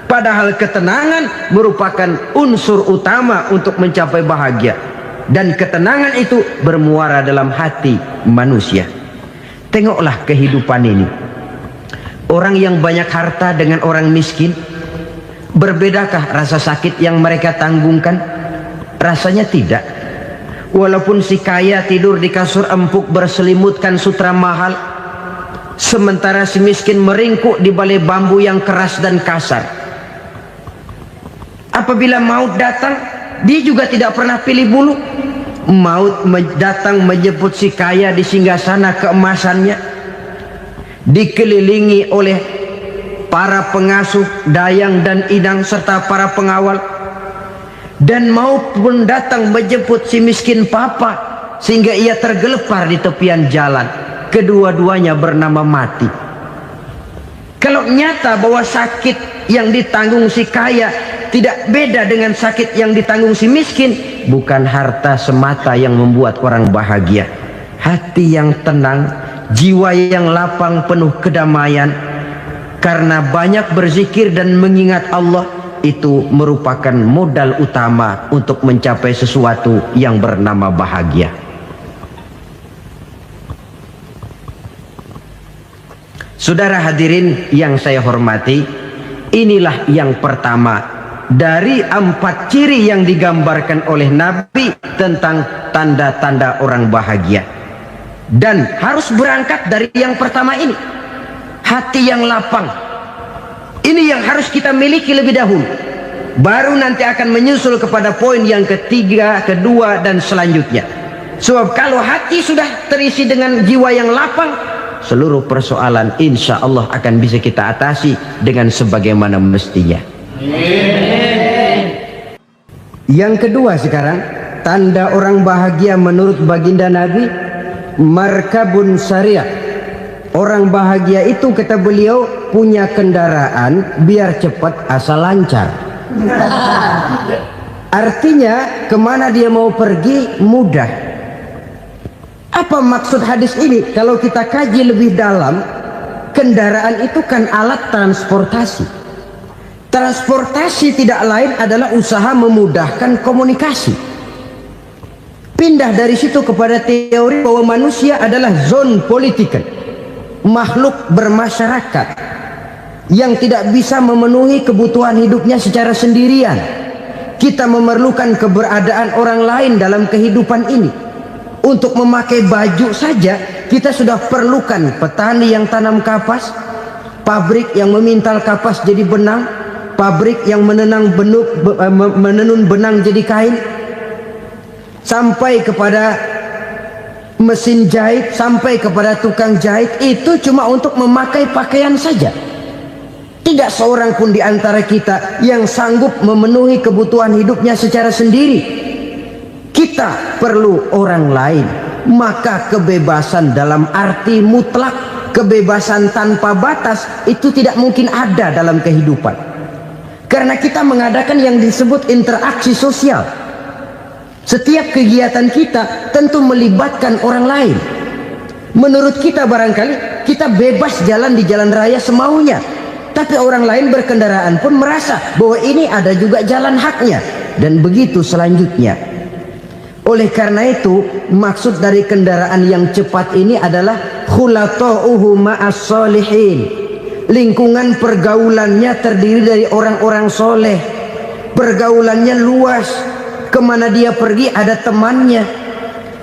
Padahal ketenangan merupakan unsur utama untuk mencapai bahagia. Dan ketenangan itu bermuara dalam hati manusia. Tengoklah kehidupan ini. Orang yang banyak harta dengan orang miskin, berbedakah rasa sakit yang mereka tanggungkan? Rasanya tidak. Walaupun si kaya tidur di kasur empuk berselimutkan sutra mahal, sementara si miskin meringkuk di balai bambu yang keras dan kasar. Apabila maut datang, dia juga tidak pernah pilih bulu. Maut datang menjemput si kaya di singgasana keemasannya, dikelilingi oleh para pengasuh, dayang dan idang serta para pengawal. Dan maut pun datang menjemput si miskin papa, sehingga ia tergelepar di tepian jalan. Kedua-duanya bernama mati. Kalau nyata bahwa sakit yang ditanggung si kaya tidak beda dengan sakit yang ditanggung si miskin, bukan harta semata yang membuat orang bahagia. Hati yang tenang, jiwa yang lapang penuh kedamaian, karena banyak berzikir dan mengingat Allah, itu merupakan modal utama untuk mencapai sesuatu yang bernama bahagia. Saudara hadirin yang saya hormati, inilah yang pertama dari 4 ciri yang digambarkan oleh Nabi tentang tanda-tanda orang bahagia. Dan harus berangkat dari yang pertama ini, hati yang lapang. Ini yang harus kita miliki lebih dahulu. Baru nanti akan menyusul kepada poin yang ketiga, kedua, dan selanjutnya. Sebab kalau hati sudah terisi dengan jiwa yang lapang, seluruh persoalan insya Allah akan bisa kita atasi dengan sebagaimana mestinya. Yang kedua sekarang, tanda orang bahagia menurut baginda Nabi, markabun syariah. Orang bahagia itu, kata beliau, punya kendaraan biar cepat asal lancar. Artinya kemana dia mau pergi mudah. Apa maksud hadis ini? Kalau kita kaji lebih dalam, kendaraan itu kan alat transportasi. Transportasi tidak lain adalah usaha memudahkan komunikasi. Pindah dari situ kepada teori bahwa manusia adalah zon political, makhluk bermasyarakat yang tidak bisa memenuhi kebutuhan hidupnya secara sendirian. Kita memerlukan keberadaan orang lain dalam kehidupan ini. Untuk memakai baju saja kita sudah perlukan petani yang tanam kapas, pabrik yang memintal kapas jadi benang, pabrik yang menenun benang jadi kain, sampai kepada mesin jahit, sampai kepada tukang jahit. Itu cuma untuk memakai pakaian saja. Tidak seorang pun di antara kita yang sanggup memenuhi kebutuhan hidupnya secara sendiri. Kita perlu orang lain. Maka kebebasan dalam arti mutlak, kebebasan tanpa batas, itu tidak mungkin ada dalam kehidupan. Karena kita mengadakan yang disebut interaksi sosial. Setiap kegiatan kita tentu melibatkan orang lain. Menurut kita barangkali kita bebas jalan di jalan raya semaunya, tapi orang lain berkendaraan pun merasa bahwa ini ada juga jalan haknya, dan begitu selanjutnya. Oleh karena itu, maksud dari kendaraan yang cepat ini adalah khulata'uhu ma'as solihin. Lingkungan pergaulannya terdiri dari orang-orang soleh. Pergaulannya luas. Kemana dia pergi ada temannya.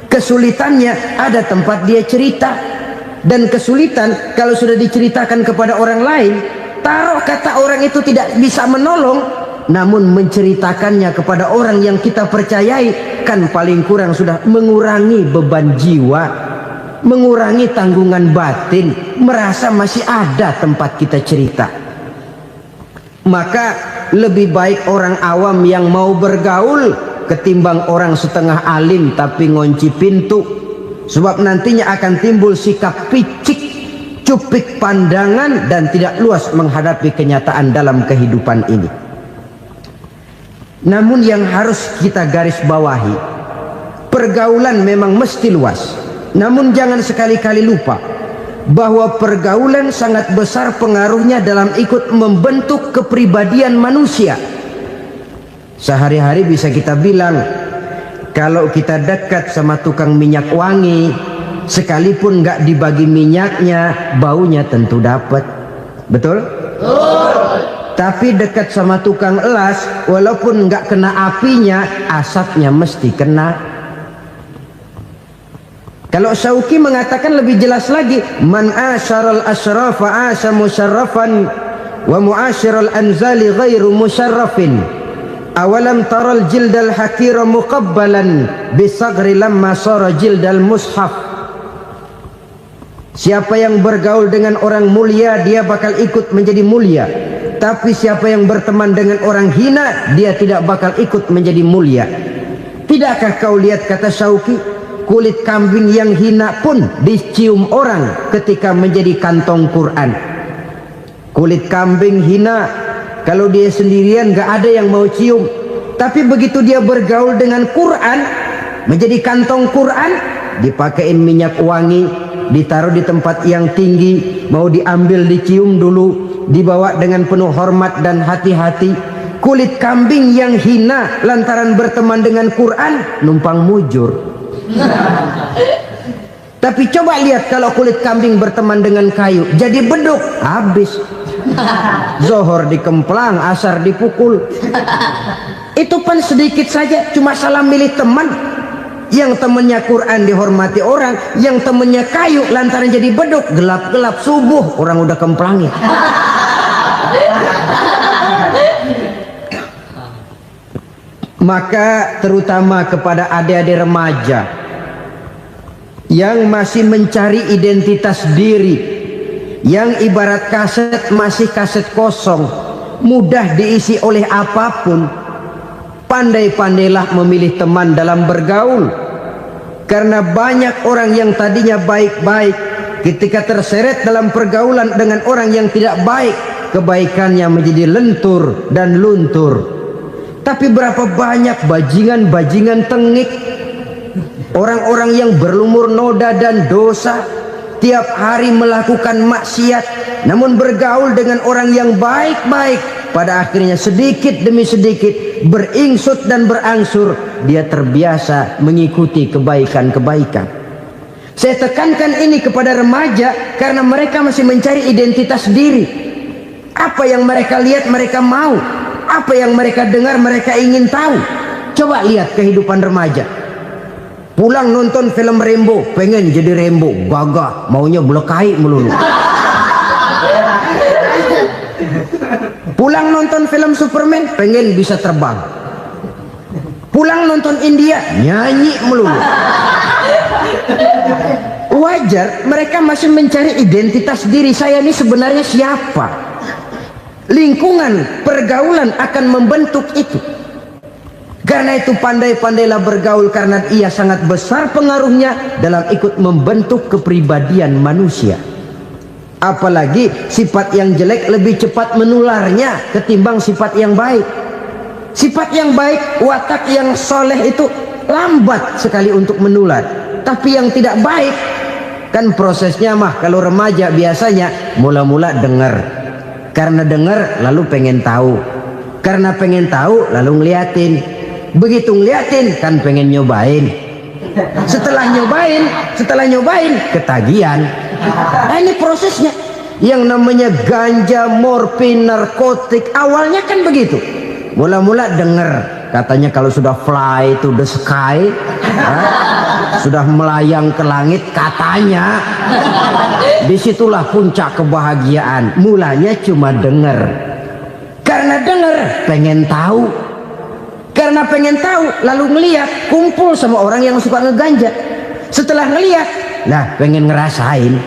Kesulitannya ada tempat dia cerita. Dan kesulitan kalau sudah diceritakan kepada orang lain, taruh kata orang itu tidak bisa menolong, namun menceritakannya kepada orang yang kita percayai, kan paling kurang sudah mengurangi beban jiwa, mengurangi tanggungan batin, merasa masih ada tempat kita cerita. Maka lebih baik orang awam yang mau bergaul ketimbang orang setengah alim tapi ngunci pintu. Sebab nantinya akan timbul sikap picik, cupik pandangan, dan tidak luas menghadapi kenyataan dalam kehidupan ini. Namun yang harus kita garis bawahi, pergaulan memang mesti luas. Namun jangan sekali-kali lupa bahwa pergaulan sangat besar pengaruhnya dalam ikut membentuk kepribadian manusia. Sehari-hari bisa kita bilang, kalau kita dekat sama tukang minyak wangi, sekalipun nggak dibagi minyaknya, baunya tentu dapat. Betul? Tapi dekat sama tukang elas, walaupun nggak kena apinya, asapnya mesti kena. Kalau Syauqi mengatakan lebih jelas lagi, man asyaral asrafa asa musyarrafan wa muasyiral anzali ghairu musyarrafin. Awalam taral jildal hakira muqabbalan bisagri lamma sara jildal mushaf. Siapa yang bergaul dengan orang mulia, dia bakal ikut menjadi mulia. Tapi siapa yang berteman dengan orang hina, dia tidak bakal ikut menjadi mulia. Tidakkah kau lihat, kata Syauqi, kulit kambing yang hina pun dicium orang ketika menjadi kantong Quran. Kulit kambing hina, kalau dia sendirian gak ada yang mau cium. Tapi begitu dia bergaul dengan Quran, menjadi kantong Quran, dipakein minyak wangi, ditaruh di tempat yang tinggi, mau diambil dicium dulu, dibawa dengan penuh hormat dan hati-hati. Kulit kambing yang hina lantaran berteman dengan Quran, numpang mujur. Tapi coba lihat kalau kulit kambing berteman dengan kayu, jadi beduk, habis. Zohor dikemplang, asar dipukul. Itu pun sedikit saja, cuma salah milih teman. Yang temannya Quran dihormati orang, yang temannya kayu lantaran jadi beduk, gelap-gelap subuh orang udah kemplangin. Maka terutama kepada adik-adik remaja yang masih mencari identitas diri, yang ibarat kaset masih kaset kosong, mudah diisi oleh apapun, pandai-pandailah memilih teman dalam bergaul. Karena banyak orang yang tadinya baik-baik, ketika terseret dalam pergaulan dengan orang yang tidak baik, kebaikannya menjadi lentur dan luntur. Tapi berapa banyak bajingan-bajingan tengik, orang-orang yang berlumur noda dan dosa, tiap hari melakukan maksiat, namun bergaul dengan orang yang baik-baik, pada akhirnya sedikit demi sedikit beringsut dan berangsur dia terbiasa mengikuti kebaikan-kebaikan. Saya tekankan ini kepada remaja karena mereka masih mencari identitas diri. Apa yang mereka lihat mereka mau, apa yang mereka dengar mereka ingin tahu. Coba lihat kehidupan remaja. Pulang nonton film Rambo, pengen jadi Rambo, gagah, maunya belekai melulu. Pulang nonton film Superman, pengen bisa terbang. Pulang nonton India, nyanyi melulu. Wajar, mereka masih mencari identitas diri. Saya ini sebenarnya siapa? Lingkungan, pergaulan akan membentuk itu. Karena itu pandai-pandailah bergaul, karena ia sangat besar pengaruhnya dalam ikut membentuk kepribadian manusia. Apalagi sifat yang jelek lebih cepat menularnya ketimbang sifat yang baik. Sifat yang baik, watak yang soleh itu lambat sekali untuk menular. Tapi yang tidak baik, kan prosesnya mah kalau remaja biasanya mula-mula dengar. Karena dengar lalu pengen tahu. Karena pengen tahu lalu ngeliatin. Begitu ngeliatin kan pengen nyobain. Setelah nyobain ketagihan. Nah, ini prosesnya. Yang namanya ganja, morfin, narkotik awalnya kan begitu. Mula-mula denger katanya kalau sudah fly to the sky, sudah melayang ke langit katanya, disitulah puncak kebahagiaan. Mulanya cuma denger. Karena denger pengen tahu. Karena pengen tahu lalu ngeliat, kumpul sama orang yang suka ngeganja. Setelah ngeliat, nah pengen ngerasain.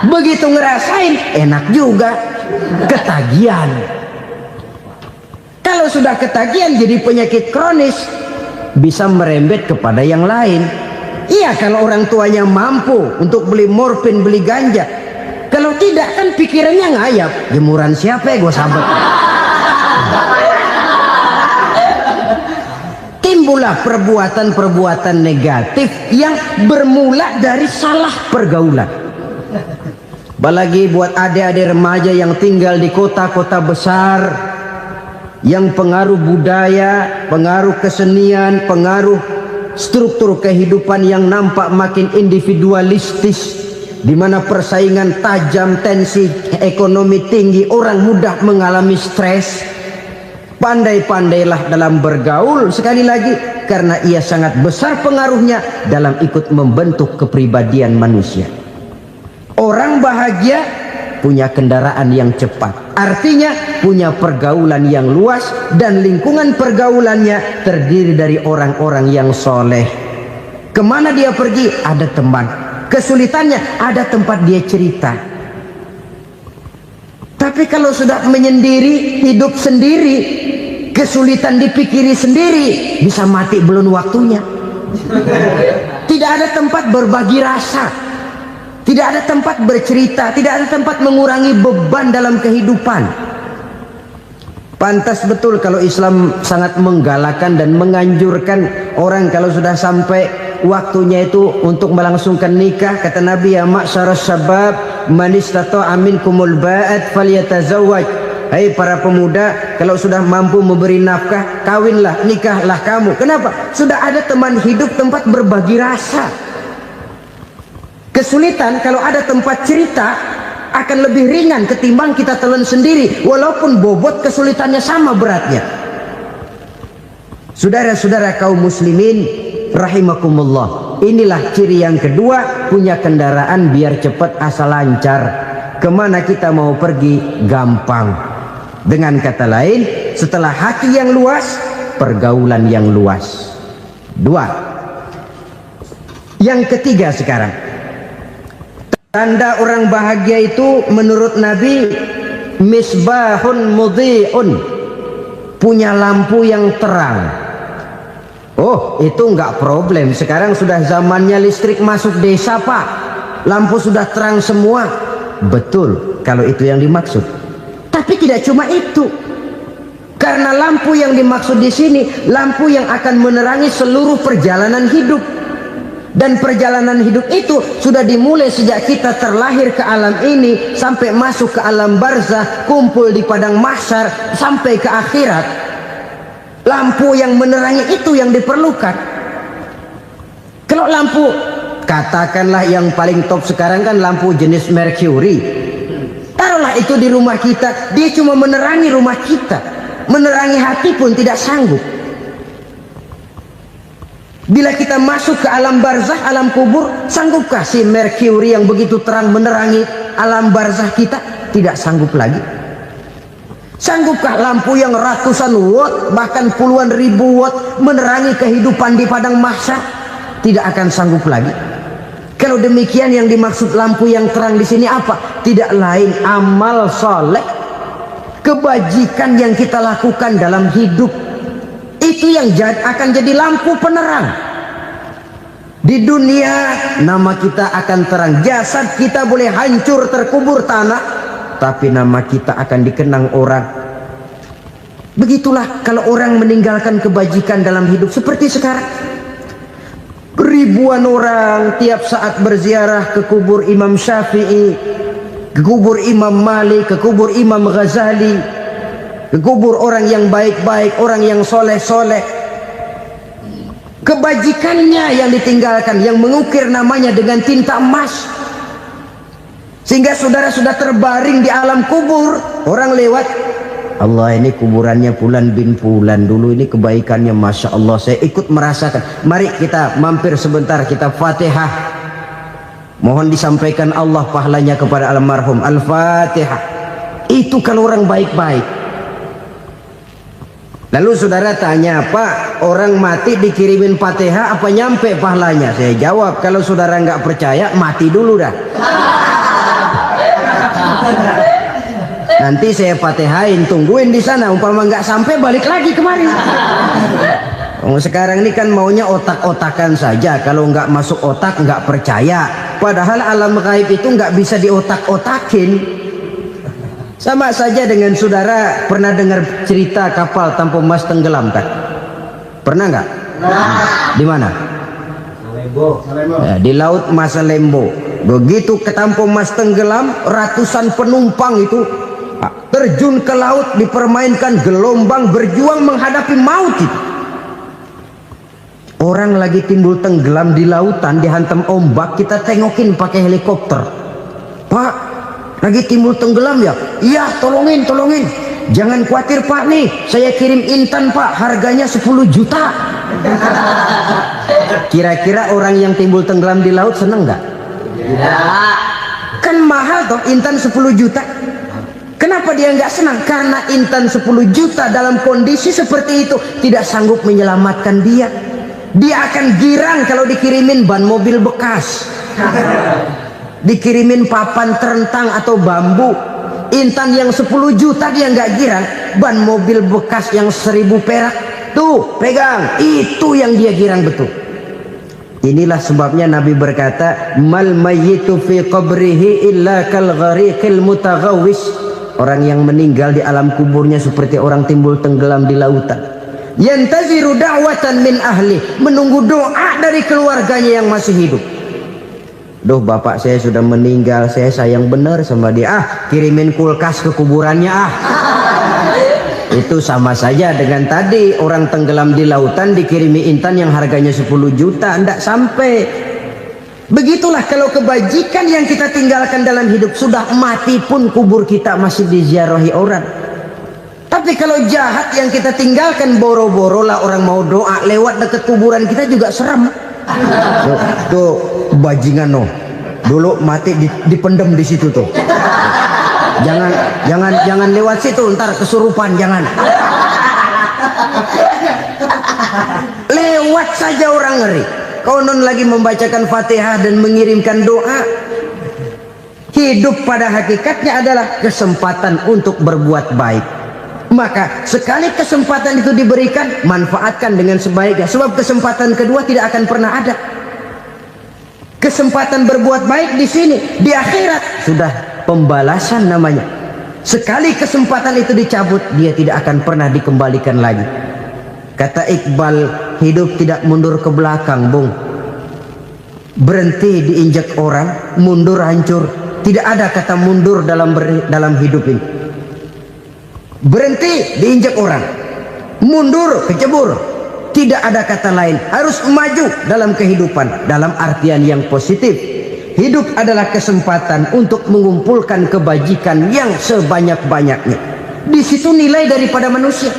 Begitu ngerasain enak juga, ketagihan. Kalau sudah ketagihan jadi penyakit kronis, bisa merembet kepada yang lain. Iya, kalau orang tuanya mampu untuk beli morfin, beli ganja. Kalau tidak kan pikirannya ngayap, jemuran siapa ya gue sabet. Timbullah perbuatan-perbuatan negatif yang bermula dari salah pergaulan. Apalagi buat adik-adik remaja yang tinggal di kota-kota besar, yang pengaruh budaya, pengaruh kesenian, pengaruh struktur kehidupan yang nampak makin individualistis, di mana persaingan tajam, tensi ekonomi tinggi, orang mudah mengalami stres. Pandai-pandailah dalam bergaul, sekali lagi, karena ia sangat besar pengaruhnya dalam ikut membentuk kepribadian manusia. Orang bahagia punya kendaraan yang cepat, artinya punya pergaulan yang luas, dan lingkungan pergaulannya terdiri dari orang-orang yang soleh. Kemana dia pergi ada teman, kesulitannya ada tempat dia cerita. Tapi kalau sudah menyendiri, hidup sendiri, kesulitan dipikiri sendiri, bisa mati belum waktunya. Tidak ada tempat berbagi rasa, tidak ada tempat bercerita, tidak ada tempat mengurangi beban dalam kehidupan. Pantas betul kalau Islam sangat menggalakkan dan menganjurkan orang kalau sudah sampai waktunya itu untuk melangsungkan nikah. Kata Nabi, ya ma'syaras syabab man istata'a minkumul ba'at falyatazawwaj. Hai para pemuda, kalau sudah mampu memberi nafkah, kawinlah, nikahlah kamu. Kenapa? Sudah ada teman hidup, tempat berbagi rasa. Kesulitan kalau ada tempat cerita akan lebih ringan ketimbang kita telan sendiri, walaupun bobot kesulitannya sama beratnya. Saudara-saudara kaum muslimin rahimakumullah, inilah ciri yang kedua, punya kendaraan biar cepat asal lancar. Kemana kita mau pergi gampang. Dengan kata lain, setelah hati yang luas, pergaulan yang luas. Dua. Yang ketiga sekarang, tanda orang bahagia itu menurut Nabi, misbahun mudhi'un, punya lampu yang terang. Oh, itu enggak problem. Sekarang sudah zamannya listrik masuk desa, Pak. Lampu sudah terang semua. Betul, kalau itu yang dimaksud. Tapi tidak cuma itu. Karena lampu yang dimaksud di sini, lampu yang akan menerangi seluruh perjalanan hidup. Dan perjalanan hidup itu sudah dimulai sejak kita terlahir ke alam ini sampai masuk ke alam barzah, kumpul di padang mahsyar sampai ke akhirat. Lampu yang menerangi itu yang diperlukan. Kalau lampu, katakanlah yang paling top sekarang kan lampu jenis Mercury. Taruhlah itu di rumah kita, dia cuma menerangi rumah kita, menerangi hati pun tidak sanggup. Bila kita masuk ke alam barzah, alam kubur, sanggupkah si Mercury yang begitu terang menerangi alam barzah kita? Tidak sanggup lagi. Sanggupkah lampu yang ratusan watt, bahkan puluhan ribu watt menerangi kehidupan di padang mahsyar? Tidak akan sanggup lagi. Kalau demikian, yang dimaksud lampu yang terang di sini apa? Tidak lain amal soleh, kebajikan yang kita lakukan dalam hidup. Itu yang akan jadi lampu penerang. Di dunia nama kita akan terang, jasad kita boleh hancur terkubur tanah, tapi nama kita akan dikenang orang. Begitulah kalau orang meninggalkan kebajikan dalam hidup seperti sekarang. Ribuan orang tiap saat berziarah ke kubur Imam Syafi'i, ke kubur Imam Malik, ke kubur Imam Ghazali, ke kubur orang yang baik-baik, orang yang soleh-soleh. Kebajikannya yang ditinggalkan, yang mengukir namanya dengan tinta emas, sehingga saudara sudah terbaring di alam kubur. Orang lewat, Allah, ini kuburannya Fulan bin Fulan, dulu ini kebaikannya Masya Allah, saya ikut merasakan. Mari kita mampir sebentar, kita Fatihah, mohon disampaikan Allah pahalanya kepada almarhum. Al-Fatihah. Itu kalau orang baik-baik. Lalu saudara tanya, Pak, orang mati dikirimin Fatihah apa nyampe pahalanya? Saya jawab, kalau saudara nggak percaya, mati dulu dah. Nanti saya Fatihain, tungguin di sana, umpama nggak sampai balik lagi kemari. Sekarang ini kan maunya otak-otakan saja, kalau nggak masuk otak nggak percaya. Padahal alam gaib itu nggak bisa diotak-otakin. Sama saja dengan saudara pernah dengar cerita kapal Tampo Mas tenggelam kan? Pernah nggak? Di mana? Ya, di laut Masalembo. Begitu ke Tampo Mas tenggelam, ratusan penumpang itu terjun ke laut, dipermainkan gelombang, berjuang menghadapi maut itu. Orang lagi timbul tenggelam di lautan, dihantam ombak, kita tengokin pakai helikopter. Pak, lagi timbul tenggelam ya? Iya, tolongin. Jangan khawatir Pak, nih saya kirim intan Pak, harganya 10 juta. Kira-kira orang yang timbul tenggelam di laut seneng nggak? Tidak. Kan mahal toh intan 10 juta. Kenapa dia nggak senang? Karena intan 10 juta dalam kondisi seperti itu tidak sanggup menyelamatkan dia. Dia akan girang kalau dikirimin ban mobil bekas, dikirimin papan terentang atau bambu. Intan yang 10 juta dia nggak girang, ban mobil bekas yang 1000 perak tuh pegang, itu yang dia girang betul. Inilah sebabnya Nabi berkata, mal mayyitu fi qabrihi illa kal ghariqil mutaghawwis. Orang yang meninggal di alam kuburnya seperti orang timbul tenggelam di lautan. Yantaziru da'watan min ahli, menunggu doa dari keluarganya yang masih hidup. Duh, bapak saya sudah meninggal, saya sayang benar sama dia. Kirimin kulkas ke kuburannya Itu sama saja dengan tadi orang tenggelam di lautan dikirimi intan yang harganya 10 juta, tidak sampai. Begitulah kalau kebajikan yang kita tinggalkan dalam hidup, sudah mati pun kubur kita masih diziarahi orang. Tapi kalau jahat yang kita tinggalkan, boro-boro lah orang mau doa lewat dekat kuburan kita juga serem. Tuh bajingan no, dulu mati dipendem di situ tuh. Jangan lewat situ, ntar kesurupan, jangan. Lewat saja orang ngeri. Konon lagi membacakan Fatihah dan mengirimkan doa. Hidup pada hakikatnya adalah kesempatan untuk berbuat baik. Maka sekali kesempatan itu diberikan, manfaatkan dengan sebaiknya. Sebab kesempatan kedua tidak akan pernah ada. Kesempatan berbuat baik di sini, di akhirat sudah pembalasan namanya. Sekali kesempatan itu dicabut, dia tidak akan pernah dikembalikan lagi. Kata Iqbal, hidup tidak mundur ke belakang, Bung. Berhenti diinjak orang, mundur hancur. Tidak ada kata mundur dalam hidup ini. Berhenti diinjak orang, mundur kecebur. Tidak ada kata lain. Harus maju dalam kehidupan dalam artian yang positif. Hidup adalah kesempatan untuk mengumpulkan kebajikan yang sebanyak-banyaknya. Di situ nilai daripada manusia.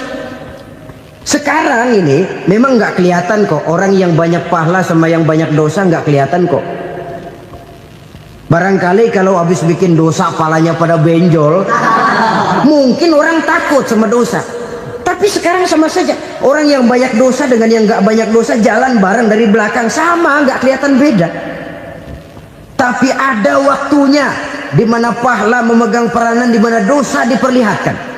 Sekarang ini memang nggak kelihatan kok, orang yang banyak pahala sama yang banyak dosa nggak kelihatan kok. Barangkali kalau habis bikin dosa palanya pada benjol, mungkin orang takut sama dosa. Tapi sekarang sama saja, orang yang banyak dosa dengan yang nggak banyak dosa jalan bareng dari belakang, sama, nggak kelihatan beda. Tapi ada waktunya di mana pahala memegang peranan, di mana dosa diperlihatkan.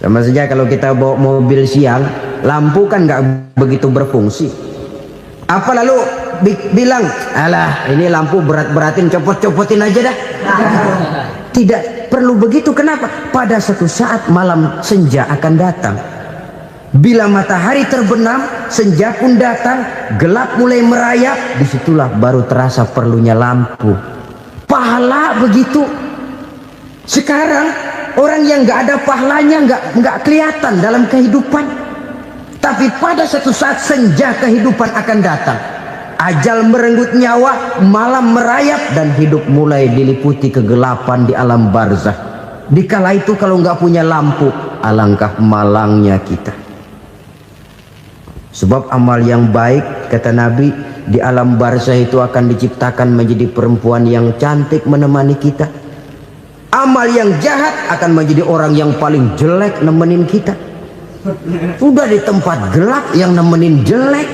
Sama saja kalau kita bawa mobil siang, lampu kan nggak begitu berfungsi. Apa lalu bilang, alah ini lampu berat-beratin, copot-copotin aja dah. Tidak perlu begitu. Kenapa? Pada suatu saat malam senja akan datang. Bila matahari terbenam, senja pun datang, gelap mulai merayap, disitulah baru terasa perlunya lampu. Pahala begitu. Sekarang orang yang nggak ada pahalanya nggak kelihatan dalam kehidupan. Tapi pada suatu saat senja kehidupan akan datang. Ajal merenggut nyawa, malam merayap, dan hidup mulai diliputi kegelapan di alam barzah. Dikala itu kalau nggak punya lampu, alangkah malangnya kita. Sebab amal yang baik, kata Nabi, di alam barzah itu akan diciptakan menjadi perempuan yang cantik menemani kita. Amal yang jahat akan menjadi orang yang paling jelek nemenin kita. Udah di tempat gelap yang nemenin jelek.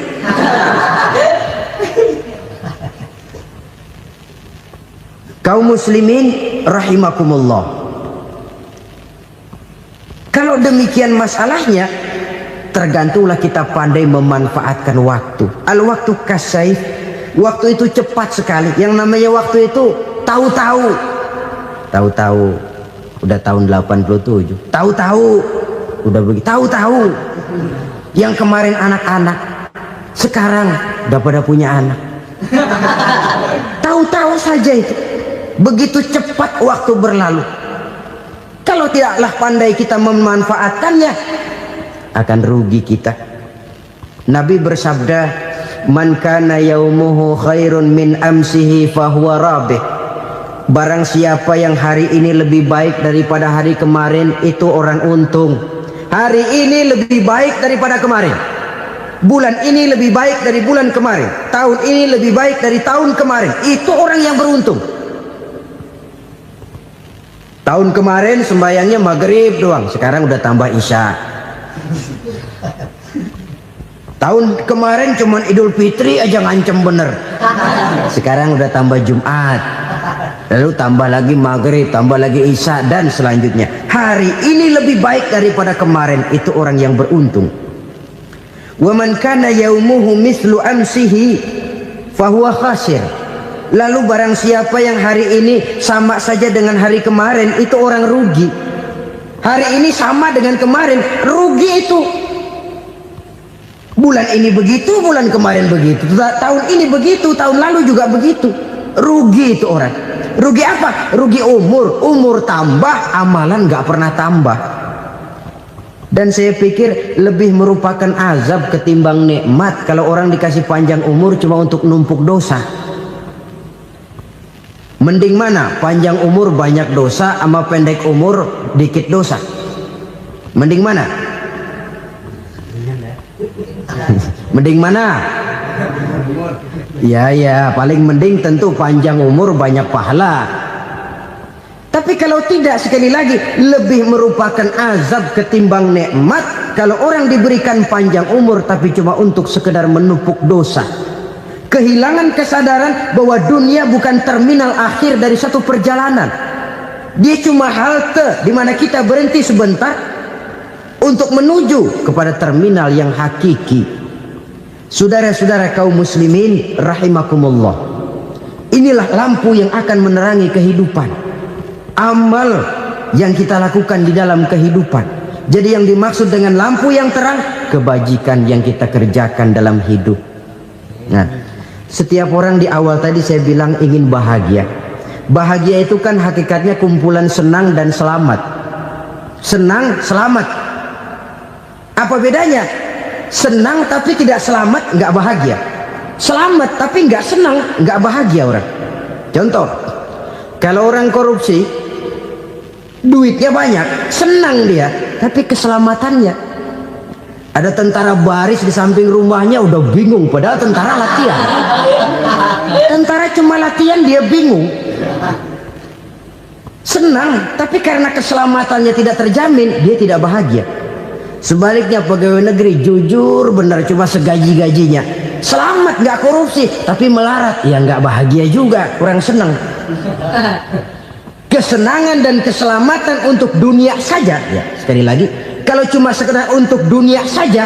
Kaum muslimin rahimakumullah. Kalau demikian masalahnya, tergantunglah kita pandai memanfaatkan waktu. Al-waktu kasayf. Waktu itu cepat sekali. Yang namanya waktu itu tahu-tahu. Tahu-tahu udah tahun 87. Tahu-tahu udah begitu. Tahu-tahu yang kemarin anak-anak sekarang udah pada punya anak. Tahu-tahu saja itu. Begitu cepat waktu berlalu. Kalau tidaklah pandai kita memanfaatkannya, akan rugi kita. Nabi bersabda, "Man kana yaumuhu khairun min amsihi fahuwa rabih." Barang siapa yang hari ini lebih baik daripada hari kemarin, itu orang untung. Hari ini lebih baik daripada kemarin. Bulan ini lebih baik dari bulan kemarin. Tahun ini lebih baik dari tahun kemarin. Itu orang yang beruntung. Tahun kemarin sembayangnya maghrib doang, sekarang udah tambah isya. Tahun kemarin cuman Idul Fitri aja ngancem bener, sekarang udah tambah Jumat, lalu tambah lagi maghrib, tambah lagi isya, dan selanjutnya. Hari ini lebih baik daripada kemarin, itu orang yang beruntung. Wa man kana yaumuhu mislu amsihi fahuwa khasir. Lalu barang siapa yang hari ini sama saja dengan hari kemarin, itu orang rugi. Hari ini sama dengan kemarin, rugi itu. Bulan ini begitu, bulan kemarin begitu, tahun ini begitu, tahun lalu juga begitu. Rugi itu orang. Rugi apa? Rugi umur. Umur tambah, amalan gak pernah tambah. Dan saya pikir lebih merupakan azab ketimbang nikmat kalau orang dikasih panjang umur cuma untuk numpuk dosa. Mending mana? Panjang umur banyak dosa sama pendek umur dikit dosa? Mending mana? Mending mana? Ya, paling mending tentu panjang umur banyak pahala. Tapi kalau tidak, sekali lagi, lebih merupakan azab ketimbang nikmat kalau orang diberikan panjang umur tapi cuma untuk sekedar menumpuk dosa. Kehilangan kesadaran bahwa dunia bukan terminal akhir dari satu perjalanan. Dia cuma halte di mana kita berhenti sebentar untuk menuju kepada terminal yang hakiki. Saudara-saudara kaum muslimin rahimakumullah. Inilah lampu yang akan menerangi kehidupan. Amal yang kita lakukan di dalam kehidupan. Jadi yang dimaksud dengan lampu yang terang, kebajikan yang kita kerjakan dalam hidup. Nah, Setiap orang di awal tadi saya bilang ingin bahagia. Bahagia itu kan hakikatnya kumpulan senang dan selamat. Senang, selamat. Apa bedanya? Senang tapi tidak selamat, nggak bahagia. Selamat tapi nggak senang, nggak bahagia orang. Contoh, kalau orang korupsi, duitnya banyak, senang dia, tapi keselamatannya. Ada tentara baris di samping rumahnya udah bingung, padahal tentara latihan. Tentara cuma latihan, dia bingung. Senang, tapi karena keselamatannya tidak terjamin, dia tidak bahagia. Sebaliknya pegawai negeri jujur benar, cuma segaji-gajinya, selamat nggak korupsi, tapi melarat, ya nggak bahagia juga, kurang senang. Kesenangan dan keselamatan untuk dunia saja, ya sekali lagi, kalau cuma sekedar untuk dunia saja,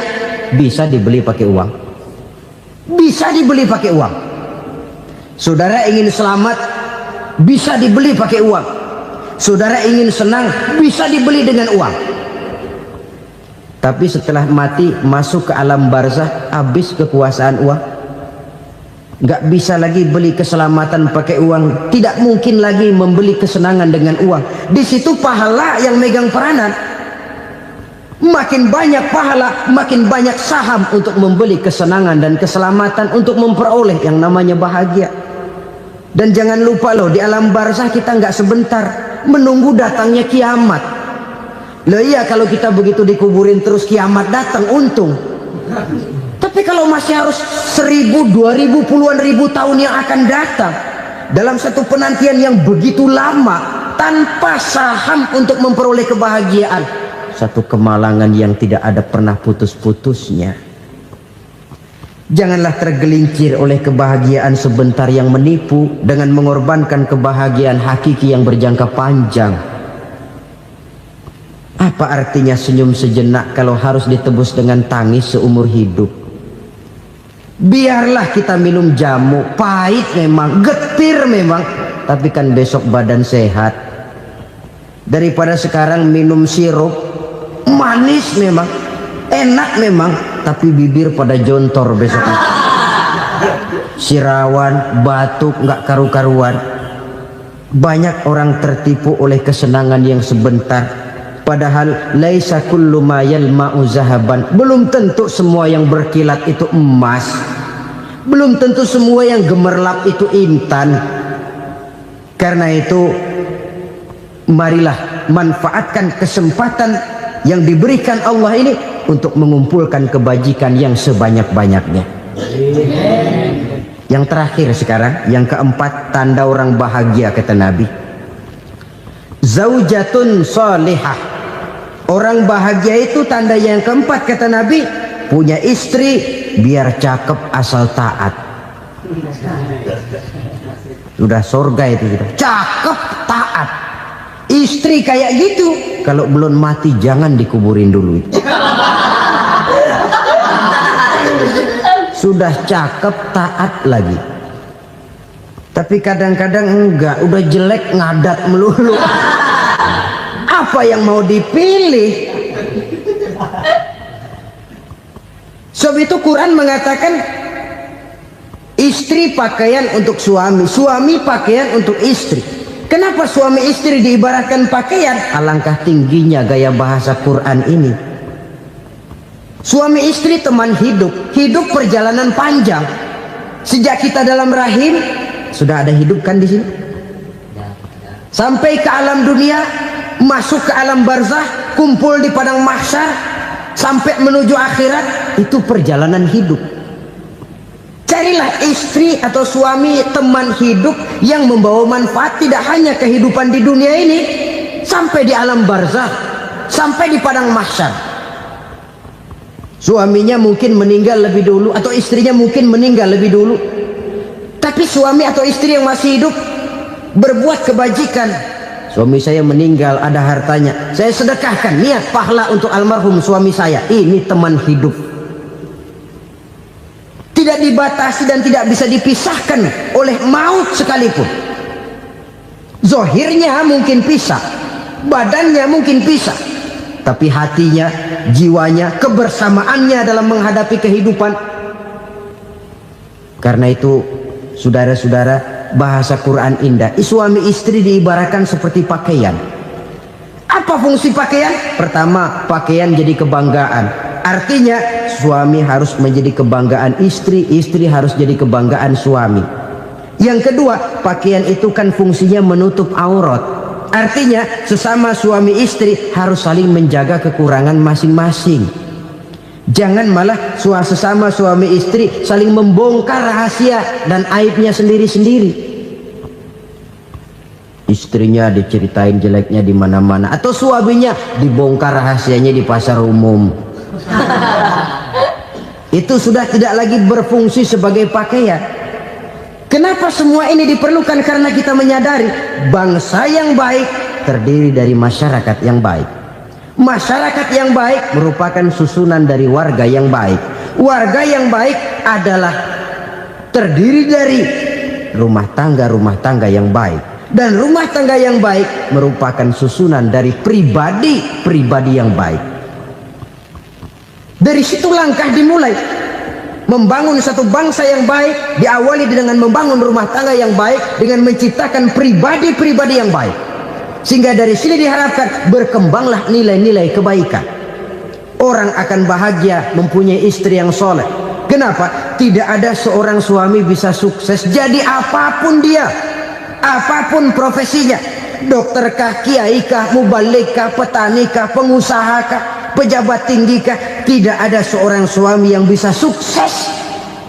bisa dibeli pakai uang. Bisa dibeli pakai uang. Saudara ingin selamat, bisa dibeli pakai uang. Saudara ingin senang, bisa dibeli dengan uang. Tapi setelah mati, masuk ke alam barzah, habis kekuasaan uang. Nggak bisa lagi beli keselamatan pakai uang. Tidak mungkin lagi membeli kesenangan dengan uang. Di situ pahala yang megang peranan. Makin banyak pahala, makin banyak saham untuk membeli kesenangan dan keselamatan, untuk memperoleh yang namanya bahagia. Dan jangan lupa loh, di alam barzah kita nggak sebentar, menunggu datangnya kiamat. Loh iya, kalau kita begitu dikuburin terus kiamat datang, untung. Tapi kalau masih harus 1000, 2000, puluhan ribu tahun yang akan datang, dalam satu penantian yang begitu lama, tanpa saham untuk memperoleh kebahagiaan, satu kemalangan yang tidak ada pernah putus-putusnya. Janganlah tergelincir oleh kebahagiaan sebentar yang menipu dengan mengorbankan kebahagiaan hakiki yang berjangka panjang. Apa artinya senyum sejenak kalau harus ditebus dengan tangis seumur hidup? Biarlah kita minum jamu, pahit memang, getir memang, tapi kan besok badan sehat. Daripada sekarang minum sirup, manis memang, enak memang, tapi bibir pada jontor besoknya. Sirawan, batuk, nggak karu-karuan. Banyak orang tertipu oleh kesenangan yang sebentar, padahal laisa kullu ma yalma'u zahaban. Belum tentu semua yang berkilat itu emas. Belum tentu semua yang gemerlap itu intan. Karena itu, marilah manfaatkan kesempatan yang diberikan Allah ini untuk mengumpulkan kebajikan yang sebanyak-banyaknya. Yang terakhir sekarang, yang keempat, tanda orang bahagia kata Nabi. Zaujatun salihah. Orang bahagia itu tanda yang keempat kata Nabi, punya istri biar cakep asal taat. Sudah surga itu gitu. Cakep taat. Istri kayak gitu, kalau belum mati jangan dikuburin dulu. Sudah cakep taat lagi. Tapi kadang-kadang enggak, udah jelek ngadat melulu. Apa yang mau dipilih? Sebab itu Quran mengatakan istri pakaian untuk suami, suami pakaian untuk istri. Kenapa suami istri diibaratkan pakaian? Alangkah tingginya gaya bahasa Quran ini. Suami istri teman hidup, hidup perjalanan panjang. Sejak kita dalam rahim sudah ada hidup kan di sini. Sampai ke alam dunia, masuk ke alam barzah, kumpul di padang mahsyar, sampai menuju akhirat, itu perjalanan hidup. Carilah istri atau suami teman hidup yang membawa manfaat tidak hanya kehidupan di dunia ini, sampai di alam barzah, sampai di padang mahsyar. Suaminya mungkin meninggal lebih dulu, atau istrinya mungkin meninggal lebih dulu, tapi suami atau istri yang masih hidup berbuat kebajikan. Suami saya meninggal, ada hartanya, saya sedekahkan, niat pahala untuk almarhum suami saya. Ini teman hidup, tidak dibatasi dan tidak bisa dipisahkan oleh maut sekalipun. Zohirnya mungkin pisah, badannya mungkin pisah, tapi hatinya, jiwanya, kebersamaannya dalam menghadapi kehidupan. Karena itu, saudara-saudara, bahasa Quran indah. Suami istri diibaratkan seperti pakaian. Apa fungsi pakaian? Pertama, pakaian jadi kebanggaan. Artinya suami harus menjadi kebanggaan istri, istri harus jadi kebanggaan suami. Yang kedua, pakaian itu kan fungsinya menutup aurat. Artinya sesama suami istri harus saling menjaga kekurangan masing-masing. Jangan malah sesama suami istri saling membongkar rahasia dan aibnya sendiri-sendiri. Istrinya diceritain jeleknya di mana-mana, atau suaminya dibongkar rahasianya di pasar umum. Itu sudah tidak lagi berfungsi sebagai pakaian. Kenapa semua ini diperlukan? Karena kita menyadari bangsa yang baik terdiri dari masyarakat yang baik. Masyarakat yang baik merupakan susunan dari warga yang baik. Warga yang baik adalah terdiri dari rumah tangga yang baik. Dan rumah tangga yang baik merupakan susunan dari pribadi-pribadi yang baik. Dari situ langkah dimulai. Membangun satu bangsa yang baik diawali dengan membangun rumah tangga yang baik, dengan menciptakan pribadi-pribadi yang baik. Sehingga dari sini diharapkan berkembanglah nilai-nilai kebaikan. Orang akan bahagia mempunyai istri yang soleh. Kenapa? Tidak ada seorang suami bisa sukses jadi apapun dia, apapun profesinya, dokterkah, kiaikah, mubalikah, petanikah, pengusahakah, pejabat tinggikah, tidak ada seorang suami yang bisa sukses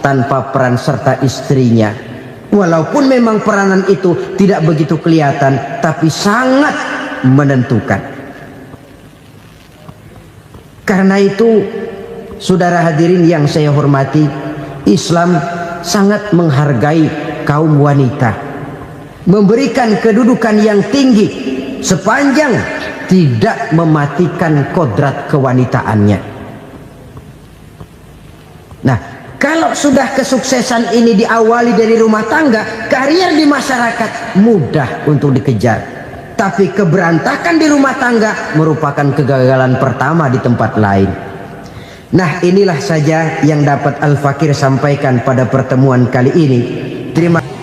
tanpa peran serta istrinya. Walaupun memang peranan itu tidak begitu kelihatan, tapi sangat menentukan. Karena itu, saudara hadirin yang saya hormati, Islam sangat menghargai kaum wanita, memberikan kedudukan yang tinggi sepanjang tidak mematikan kodrat kewanitaannya. Nah, kalau sudah kesuksesan ini diawali dari rumah tangga, karier di masyarakat mudah untuk dikejar. Tapi keberantakan di rumah tangga merupakan kegagalan pertama di tempat lain. Nah, inilah saja yang dapat Al-Fakir sampaikan pada pertemuan kali ini. Terima kasih.